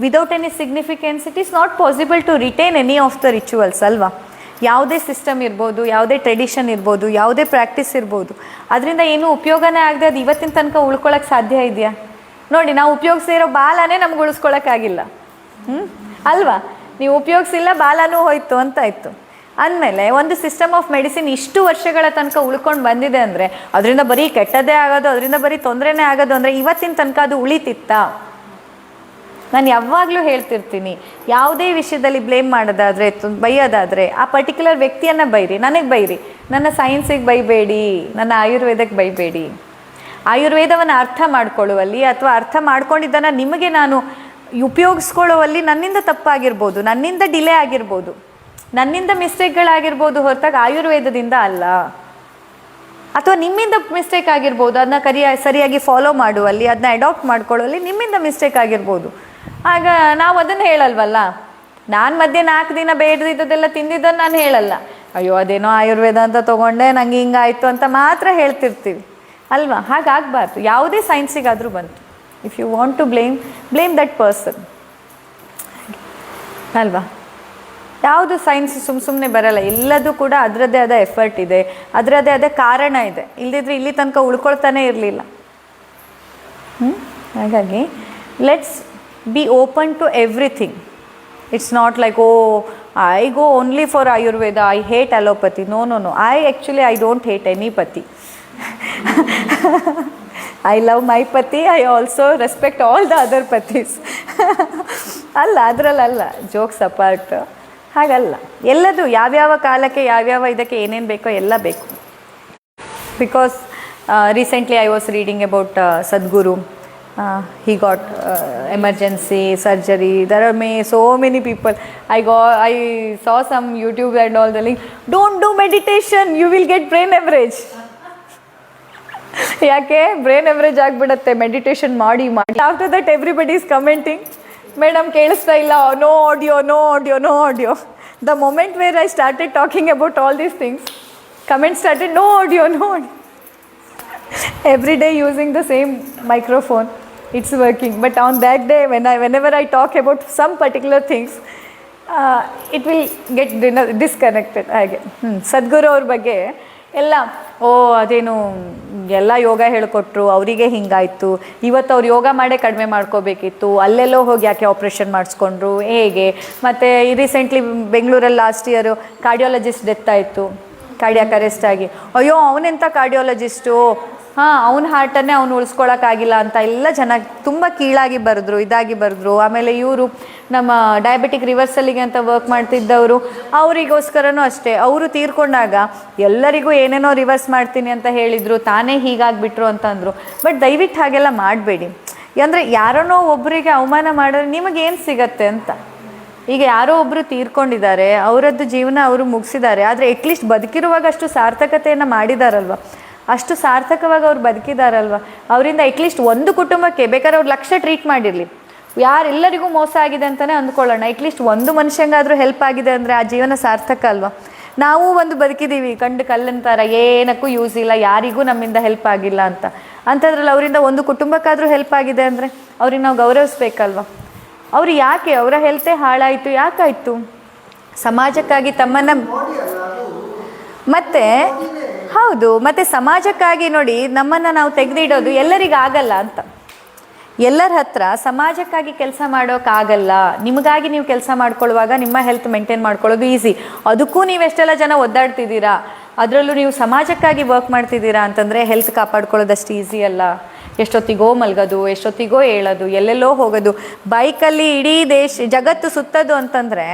Without any significance, it is not possible to retain any of the rituals, alva. ಯಾವುದೇ system ಇರ್ಬೋದು, ಯಾವುದೇ tradition ಇರ್ಬೋದು, ಯಾವುದೇ practice ಇರ್ಬೋದು, ಅದರಿಂದ ಏನೂ ಉಪಯೋಗನೇ ಆಗದೆ ಅದು ಇವತ್ತಿನ ತನಕ ಉಳ್ಕೊಳ್ಳೋಕೆ ಸಾಧ್ಯ ಇದೆಯಾ? ನೋಡಿ, ನಾವು ಉಪಯೋಗಿಸಿರೋ ಬಾಲನೇ ನಮ್ಗೆ ಉಳಿಸ್ಕೊಳ್ಳೋಕ್ಕಾಗಿಲ್ಲ. ಅಲ್ವಾ? ನೀವು ಉಪಯೋಗಿಸಿಲ್ಲ, ಬಾಲನೂ ಹೋಯ್ತು ಅಂತ ಆಯಿತು. ಅಂದಮೇಲೆ ಒಂದು ಸಿಸ್ಟಮ್ ಆಫ್ ಮೆಡಿಸಿನ್ ಇಷ್ಟು ವರ್ಷಗಳ ತನಕ ಉಳ್ಕೊಂಡು ಬಂದಿದೆ ಅಂದರೆ, ಅದರಿಂದ ಬರೀ ಕೆಟ್ಟದ್ದೇ ಆಗೋದು, ಅದರಿಂದ ಬರೀ ತೊಂದರೆನೇ ಆಗೋದು ಅಂದರೆ ಇವತ್ತಿನ ತನಕ ಅದು ಉಳಿತಿತ್ತಾ? ನಾನು ಯಾವಾಗಲೂ ಹೇಳ್ತಿರ್ತೀನಿ, ಯಾವುದೇ ವಿಷಯದಲ್ಲಿ ಬ್ಲೇಮ್ ಮಾಡೋದಾದರೆ, ಬೈಯೋದಾದರೆ, ಆ ಪರ್ಟಿಕ್ಯುಲರ್ ವ್ಯಕ್ತಿಯನ್ನು ಬೈರಿ, ನನಗೆ ಬೈರಿ, ನನ್ನ ಸೈನ್ಸಿಗೆ ಬೈಬೇಡಿ, ನನ್ನ ಆಯುರ್ವೇದಕ್ಕೆ ಬೈಬೇಡಿ. ಆಯುರ್ವೇದವನ್ನು ಅರ್ಥ ಮಾಡ್ಕೊಳ್ಳುವಲ್ಲಿ ಅಥವಾ ಅರ್ಥ ಮಾಡ್ಕೊಂಡಿದ್ದನ್ನು ನಿಮಗೆ ನಾನು ಉಪಯೋಗಿಸ್ಕೊಳ್ಳುವಲ್ಲಿ ನನ್ನಿಂದ ತಪ್ಪಾಗಿರ್ಬೋದು, ನನ್ನಿಂದ ಡಿಲೇ ಆಗಿರ್ಬೋದು, ನನ್ನಿಂದ ಮಿಸ್ಟೇಕ್ಗಳಾಗಿರ್ಬೋದು, ಹೊರತಾಗಿ ಆಯುರ್ವೇದದಿಂದ ಅಲ್ಲ. ಅಥವಾ ನಿಮ್ಮಿಂದ ಮಿಸ್ಟೇಕ್ ಆಗಿರ್ಬೋದು, ಅದನ್ನ ಸರಿಯಾಗಿ ಫಾಲೋ ಮಾಡುವಲ್ಲಿ, ಅದನ್ನ ಅಡಾಪ್ಟ್ ಮಾಡ್ಕೊಳ್ಳುವಲ್ಲಿ ನಿಮ್ಮಿಂದ ಮಿಸ್ಟೇಕ್ ಆಗಿರ್ಬೋದು. ಆಗ ನಾವು ಅದನ್ನು ಹೇಳಲ್ವಲ್ಲ. ನಾನು ಮಧ್ಯೆ 4 ದಿನ ಬೇಡದಿದ್ದದೆಲ್ಲ ತಿಂದಿದ್ದನ್ನು ನಾನು ಹೇಳಲ್ಲ. ಅಯ್ಯೋ ಅದೇನೋ ಆಯುರ್ವೇದ ಅಂತ ತೊಗೊಂಡೆ, ನಂಗೆ ಹಿಂಗಾಯಿತು ಅಂತ ಮಾತ್ರ ಹೇಳ್ತಿರ್ತೀವಿ ಅಲ್ವಾ? ಹಾಗಾಗಬಾರ್ದು. ಯಾವುದೇ ಸೈನ್ಸಿಗಾದರೂ ಬಂತು, if you want to blame that person ಅಲ್ವಾ? ಯಾವುದು ಸೈನ್ಸ್ ಸುಮ್ಮನೆ ಬರಲ್ಲ. ಎಲ್ಲದೂ ಕೂಡ ಅದರದ್ದೇ ಆದ ಎಫರ್ಟ್ ಇದೆ, ಅದರದ್ದೇ ಆದ ಕಾರಣ ಇದೆ. ಇಲ್ಲದಿದ್ದರೆ ಇಲ್ಲಿ ತನಕ ಉಳ್ಕೊಳ್ತಾನೆ ಇರಲಿಲ್ಲ. ಹಾಗಾಗಿ let's be open to everything. It's not like, I go only for Ayurveda, I hate allopathy. No. I don't hate any pathy. I love my pati, I also respect all the other pathies. ಅಲ್ಲ, ಅದರಲ್ಲಲ್ಲ, jokes apart. ಹಾಗಲ್ಲ, ಎಲ್ಲದು ಯಾವ್ಯಾವ ಕಾಲಕ್ಕೆ ಯಾವ್ಯಾವ ಇದಕ್ಕೆ ಏನೇನು ಬೇಕೋ ಎಲ್ಲ ಬೇಕು. Because recently I was reading about Sadhguru. He got emergency surgery. There are so many people. I saw some YouTube and all the link. Don't do meditation, you will get brain hemorrhage. ಯಾಕೆ brain haemorrhage ಆಗಿಬಿಡುತ್ತೆ meditation ಮಾಡಿ ಮಾಡಿ. After that everybody is commenting, madam ಕೇಳಿಸ್ತಾ ಇಲ್ಲ, no audio, no audio, no audio. The moment where I started talking about all these things, comment started, no audio, no audio. Every day using the same microphone, it's working. But on that day, whenever I talk about some particular things, it will get disconnected. ಹಾಗೆ ಸದ್ಗುರು ಅವ್ರ ಬಗ್ಗೆ ಎಲ್ಲ, ಅದೇನು ಎಲ್ಲ ಯೋಗ ಹೇಳಿಕೊಟ್ರು, ಅವರಿಗೆ ಹಿಂಗಾಯಿತು, ಇವತ್ತು ಅವ್ರು ಯೋಗ ಮಾಡೇ ಕಡಿಮೆ ಮಾಡ್ಕೋಬೇಕಿತ್ತು, ಅಲ್ಲೆಲ್ಲೋ ಹೋಗಿ ಯಾಕೆ ಆಪ್ರೇಷನ್ ಮಾಡಿಸ್ಕೊಂಡ್ರು, ಹೇಗೆ. ಮತ್ತು ರೀಸೆಂಟ್ಲಿ ಬೆಂಗಳೂರಲ್ಲಿ ಲಾಸ್ಟ್ ಇಯರು ಕಾರ್ಡಿಯಾಲಜಿಸ್ಟ್ ಡೆತ್ ಆಯಿತು, ಕಾರ್ಡಿಯಾಕ್ ಅರೆಸ್ಟ್ ಆಗಿ. ಅಯ್ಯೋ ಅವನೆಂಥ ಕಾರ್ಡಿಯಾಲಜಿಸ್ಟು, ಅವನ ಹಾರ್ಟನ್ನೇ ಅವ್ನು ಉಳಿಸ್ಕೊಳಕ್ಕಾಗಿಲ್ಲ ಅಂತ ಎಲ್ಲ ಜನ ತುಂಬ ಕೀಳಾಗಿ ಬರೆದ್ರು, ಇದಾಗಿ ಬರೆದ್ರು. ಆಮೇಲೆ ಇವರು ನಮ್ಮ ಡಯಾಬಿಟಿಕ್ ರಿವರ್ಸಲ್ಲಿಗೆ ಅಂತ ವರ್ಕ್ ಮಾಡ್ತಿದ್ದವರು, ಅವರಿಗೋಸ್ಕರನೂ ಅಷ್ಟೇ, ಅವರು ತೀರ್ಕೊಂಡಾಗ ಎಲ್ಲರಿಗೂ ಏನೇನೋ ರಿವರ್ಸ್ ಮಾಡ್ತೀನಿ ಅಂತ ಹೇಳಿದರು, ತಾನೇ ಹೀಗಾಗಿಬಿಟ್ರು ಅಂತಂದರು. ಬಟ್ ದಯವಿಟ್ಟು ಹಾಗೆಲ್ಲ ಮಾಡಬೇಡಿ. ಅಂದರೆ ಯಾರನ್ನೋ ಒಬ್ಬರಿಗೆ ಅವಮಾನ ಮಾಡಿದ್ರೆ ನಿಮಗೇನು ಸಿಗತ್ತೆ ಅಂತ. ಈಗ ಯಾರೋ ಒಬ್ಬರು ತೀರ್ಕೊಂಡಿದ್ದಾರೆ, ಅವರದ್ದು ಜೀವನ ಅವರು ಮುಗಿಸಿದ್ದಾರೆ, ಆದರೆ ಅಟ್ಲೀಸ್ಟ್ ಬದುಕಿರುವಾಗ ಅಷ್ಟು ಸಾರ್ಥಕತೆಯನ್ನು ಮಾಡಿದಾರಲ್ವ, ಅಷ್ಟು ಸಾರ್ಥಕವಾಗಿ ಅವ್ರು ಬದುಕಿದಾರಲ್ವ, ಅವರಿಂದ ಅಟ್ಲೀಸ್ಟ್ ಒಂದು ಕುಟುಂಬಕ್ಕೆ ಬೇಕಾದ್ರೆ ಅವ್ರು ಲಕ್ಷ ಟ್ರೀಟ್ ಮಾಡಿರಲಿ, ಯಾರೆಲ್ಲರಿಗೂ ಮೋಸ ಆಗಿದೆ ಅಂತಲೇ ಅಂದ್ಕೊಳ್ಳೋಣ, ಅಟ್ಲೀಸ್ಟ್ ಒಂದು ಮನುಷ್ಯಂಗಾದರೂ ಹೆಲ್ಪ್ ಆಗಿದೆ ಅಂದರೆ ಆ ಜೀವನ ಸಾರ್ಥಕ ಅಲ್ವ. ನಾವು ಒಂದು ಬದುಕಿದ್ದೀವಿ ಕಂಡು ಕಲ್ಲಂತಾರ, ಏನಕ್ಕೂ ಯೂಸ್ ಇಲ್ಲ, ಯಾರಿಗೂ ನಮ್ಮಿಂದ ಹೆಲ್ಪ್ ಆಗಿಲ್ಲ ಅಂತ. ಅಂಥದ್ರಲ್ಲಿ ಅವರಿಂದ ಒಂದು ಕುಟುಂಬಕ್ಕಾದರೂ ಹೆಲ್ಪ್ ಆಗಿದೆ ಅಂದರೆ ಅವ್ರಿಗೆ ನಾವು ಗೌರವಿಸ್ಬೇಕಲ್ವ. ಅವರು ಯಾಕೆ, ಅವರ ಹೆಲ್ತೇ ಹಾಳಾಯಿತು, ಯಾಕಾಯಿತು? ಸಮಾಜಕ್ಕಾಗಿ ತಮ್ಮನ್ನು, ಮತ್ತು ಹೌದು, ಮತ್ತು ಸಮಾಜಕ್ಕಾಗಿ ನೋಡಿ ನಮ್ಮನ್ನು ನಾವು ತೆಗೆದಿಡೋದು ಎಲ್ಲರಿಗಾಗಲ್ಲ ಅಂತ. ಎಲ್ಲರ ಹತ್ರ ಸಮಾಜಕ್ಕಾಗಿ ಕೆಲಸ ಮಾಡೋಕ್ಕಾಗಲ್ಲ. ನಿಮಗಾಗಿ ನೀವು ಕೆಲಸ ಮಾಡ್ಕೊಳ್ಳುವಾಗ ನಿಮ್ಮ ಹೆಲ್ತ್ ಮೇಂಟೈನ್ ಮಾಡ್ಕೊಳ್ಳೋದು ಈಸಿ. ಅದಕ್ಕೂ ನೀವು ಎಷ್ಟೆಲ್ಲ ಜನ ಒದ್ದಾಡ್ತಿದ್ದೀರಾ, ಅದರಲ್ಲೂ ನೀವು ಸಮಾಜಕ್ಕಾಗಿ ವರ್ಕ್ ಮಾಡ್ತಿದ್ದೀರಾ ಅಂತಂದರೆ ಹೆಲ್ತ್ ಕಾಪಾಡ್ಕೊಳ್ಳೋದಷ್ಟು ಈಸಿ ಅಲ್ಲ. ಎಷ್ಟೊತ್ತಿಗೋ ಮಲಗೋದು, ಎಷ್ಟೊತ್ತಿಗೋ ಹೇಳೋದು, ಎಲ್ಲೆಲ್ಲೋ ಹೋಗೋದು, ಬೈಕಲ್ಲಿ ಇಡೀ ಜಗತ್ತು ಸುತ್ತೋದು ಅಂತಂದರೆ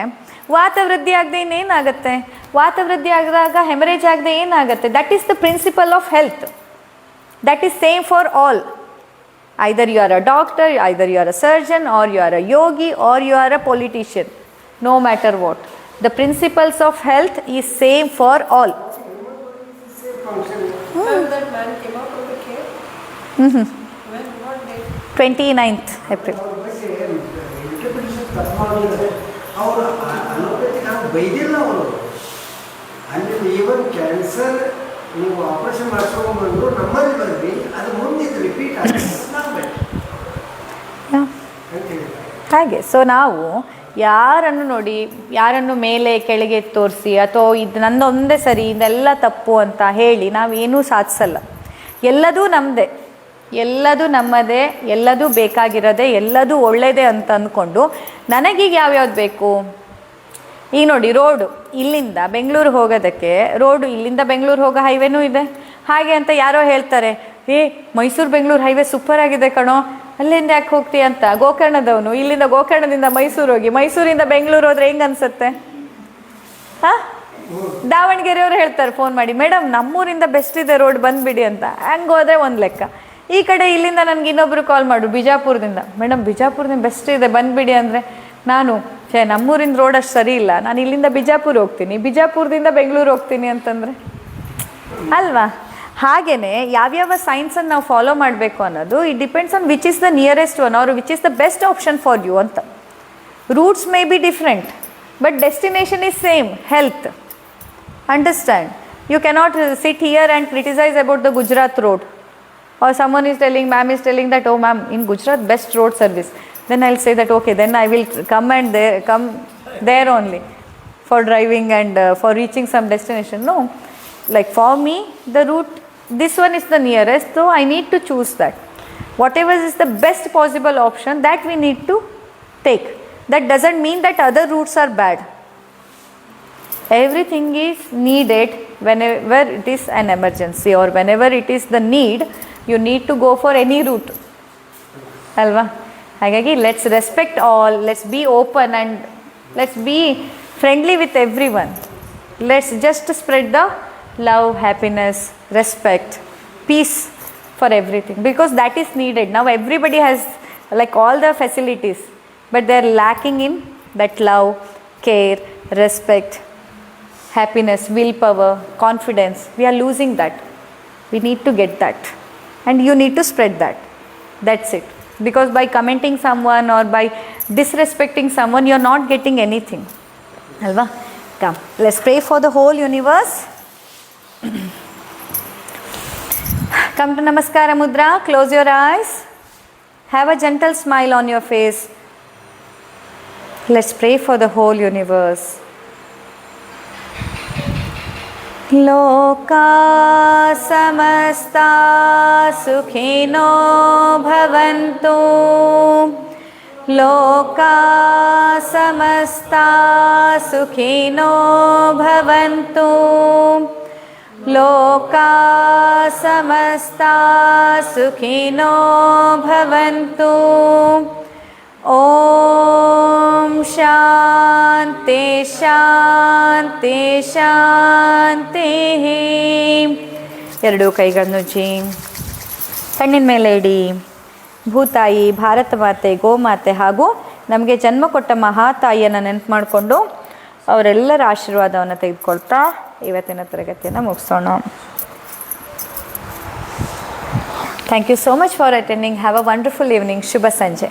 ವಾತವೃದ್ಧಿ ಆಗದೆ ಇನ್ನೇನಾಗುತ್ತೆ? ವಾತವೃದ್ಧಿ ಆಗಿದಾಗ ಹೆಮರೇಜ್ ಆಗದೆ ಏನಾಗುತ್ತೆ? That is the principle of health. That is same for all. Either you are a doctor, either you are a surgeon, or you are a yogi, or you are a politician, no matter what. The principles of health is same for all. That man came out of the cave. When? What day? 29th April. ಅವರು allopathy ನಾವು ಬೈದಿಲ್ಲ. ಅವರು ಅಲ್ಲಿ even cancer ನೀವು operation ಮಾಡಿಸ್ಕೊಂಡ್ಬಂದು ನಮ್ಮಲ್ಲಿ ಬಂದ್ವಿ, ಅದು ಮುಂದೆ repeat ಹಾಗೆ. ಸೊ ನಾವು ಯಾರನ್ನು ನೋಡಿ, ಯಾರನ್ನು ಮೇಲೆ ಕೆಳಗೆ ತೋರಿಸಿ ಅಥವಾ ಇದು ನನ್ನೊಂದೇ ಸರಿ ಇದೆಲ್ಲ ತಪ್ಪು ಅಂತ ಹೇಳಿ ನಾವೇನೂ ಸಾಧಿಸಲ್ಲ. ಎಲ್ಲದೂ ನಮ್ಮದೇ, ಎಲ್ಲದೂ ನಮ್ಮದೇ, ಎಲ್ಲದೂ ಬೇಕಾಗಿರೋದೆ, ಎಲ್ಲದೂ ಒಳ್ಳೆಯದೇ ಅಂತ ಅಂದ್ಕೊಂಡು ನನಗೀಗ ಯಾವ್ಯಾವ್ದು ಬೇಕು. ಈಗ ನೋಡಿ, ರೋಡು ಇಲ್ಲಿಂದ ಬೆಂಗಳೂರು ಹೋಗೋದಕ್ಕೆ ರೋಡು, ಇಲ್ಲಿಂದ ಬೆಂಗಳೂರು ಹೋಗೋ ಹೈವೇನೂ ಇದೆ. ಹಾಗೆ ಅಂತ ಯಾರೋ ಹೇಳ್ತಾರೆ, ಮೈಸೂರು ಬೆಂಗಳೂರು ಹೈವೇ ಸೂಪರ್ ಆಗಿದೆ ಕಣೋ, ಅಲ್ಲಿಂದ ಯಾಕೆ ಹೋಗ್ತೀಯ ಅಂತ. ಗೋಕರ್ಣದವನು ಇಲ್ಲಿಂದ ಗೋಕರ್ಣದಿಂದ ಮೈಸೂರು ಹೋಗಿ ಮೈಸೂರಿಂದ ಬೆಂಗಳೂರು ಹೋದ್ರೆ ಹೆಂಗೆ ಅನ್ಸುತ್ತೆ? ದಾವಣಗೆರೆಯವರು ಹೇಳ್ತಾರೆ ಫೋನ್ ಮಾಡಿ, ಮೇಡಮ್ ನಮ್ಮೂರಿಂದ ಬೆಸ್ಟ್ ಇದೆ ರೋಡ್, ಬಂದುಬಿಡಿ ಅಂತ. ಹಂಗೆ ಹೋದರೆ ಒಂದು ಲೆಕ್ಕ. ಈ ಕಡೆ ಇಲ್ಲಿಂದ ನನಗೆ ಇನ್ನೊಬ್ಬರು ಕಾಲ್ ಮಾಡು ಬಿಜಾಪುರದಿಂದ, ಮೇಡಮ್ ಬಿಜಾಪುರದಿಂದ ಬೆಸ್ಟ್ ಇದೆ ಬಂದುಬಿಡಿ ಅಂದರೆ, ನಾನು ನಮ್ಮೂರಿಂದ ರೋಡ್ ಅಷ್ಟು ಸರಿ ಇಲ್ಲ, ನಾನು ಇಲ್ಲಿಂದ ಬಿಜಾಪುರ ಹೋಗ್ತೀನಿ, ಬಿಜಾಪುರದಿಂದ ಬೆಂಗಳೂರು ಹೋಗ್ತೀನಿ ಅಂತಂದರೆ ಅಲ್ವಾ? ಹಾಗೆಯೇ ಯಾವ್ಯಾವ ಸೈನ್ಸನ್ನು ನಾವು ಫಾಲೋ ಮಾಡಬೇಕು ಅನ್ನೋದು it depends on which is the nearest one or which is the best option for you ಅಂತ. Routes may be different but destination is same, health. Understand? You cannot sit here and criticise about the Gujarat road. Or someone is telling, ma'am is telling that, oh ma'am, in Gujarat best road service. Then I'll say that, okay, then I will come there only for driving and for reaching some destination. No, like for me, the route, this one is the nearest, so I need to choose that. Whatever is the best possible option, that we need to take. That doesn't mean that other routes are bad. Everything is needed whenever it is an emergency or whenever it is the need. You need to go for any route ಅಲ್ವಾ. ಹಾಗಾಗಿ let's respect all, let's be open and let's be friendly with everyone. Let's just spread the love, happiness, respect, peace for everything, because that is needed. Now everybody has like all the facilities, but they are lacking in that love, care, respect, happiness, willpower, confidence. We are losing that. We need to get that, and you need to spread that. That's it. Because by commenting someone or by disrespecting someone, you are not getting anything. Alva? Come, let's pray for the whole universe. Come to Namaskara Mudra, close your eyes, have a gentle smile on your face. Let's pray for the whole universe. Loka samasta sukhino bhavantu. Loka samasta sukhino bhavantu. Loka samasta sukhino bhavantu. Om shanti shanti shanti. ಎರಡು ಕೈಗಳನ್ನು G ಕಣ್ಣಿನ ಮೇಲೆ ಇಡಿ. ಭೂತಾಯಿ, ಭಾರತ ಮಾತೆ, ಗೋಮಾತೆ ಹಾಗೂ ನಮಗೆ ಜನ್ಮ ಕೊಟ್ಟ ಮಹಾತಾಯಿಯನ್ನು ನೆನಪು ಮಾಡಿಕೊಂಡು ಅವರೆಲ್ಲರ ಆಶೀರ್ವಾದವನ್ನು ತೆಗೆದುಕೊಳ್ತಾ ಇವತ್ತಿನ ತರಗತಿಯನ್ನು ಮುಗಿಸೋಣ. Thank you so much for attending. Have a wonderful evening. ಶುಭ ಸಂಜೆ.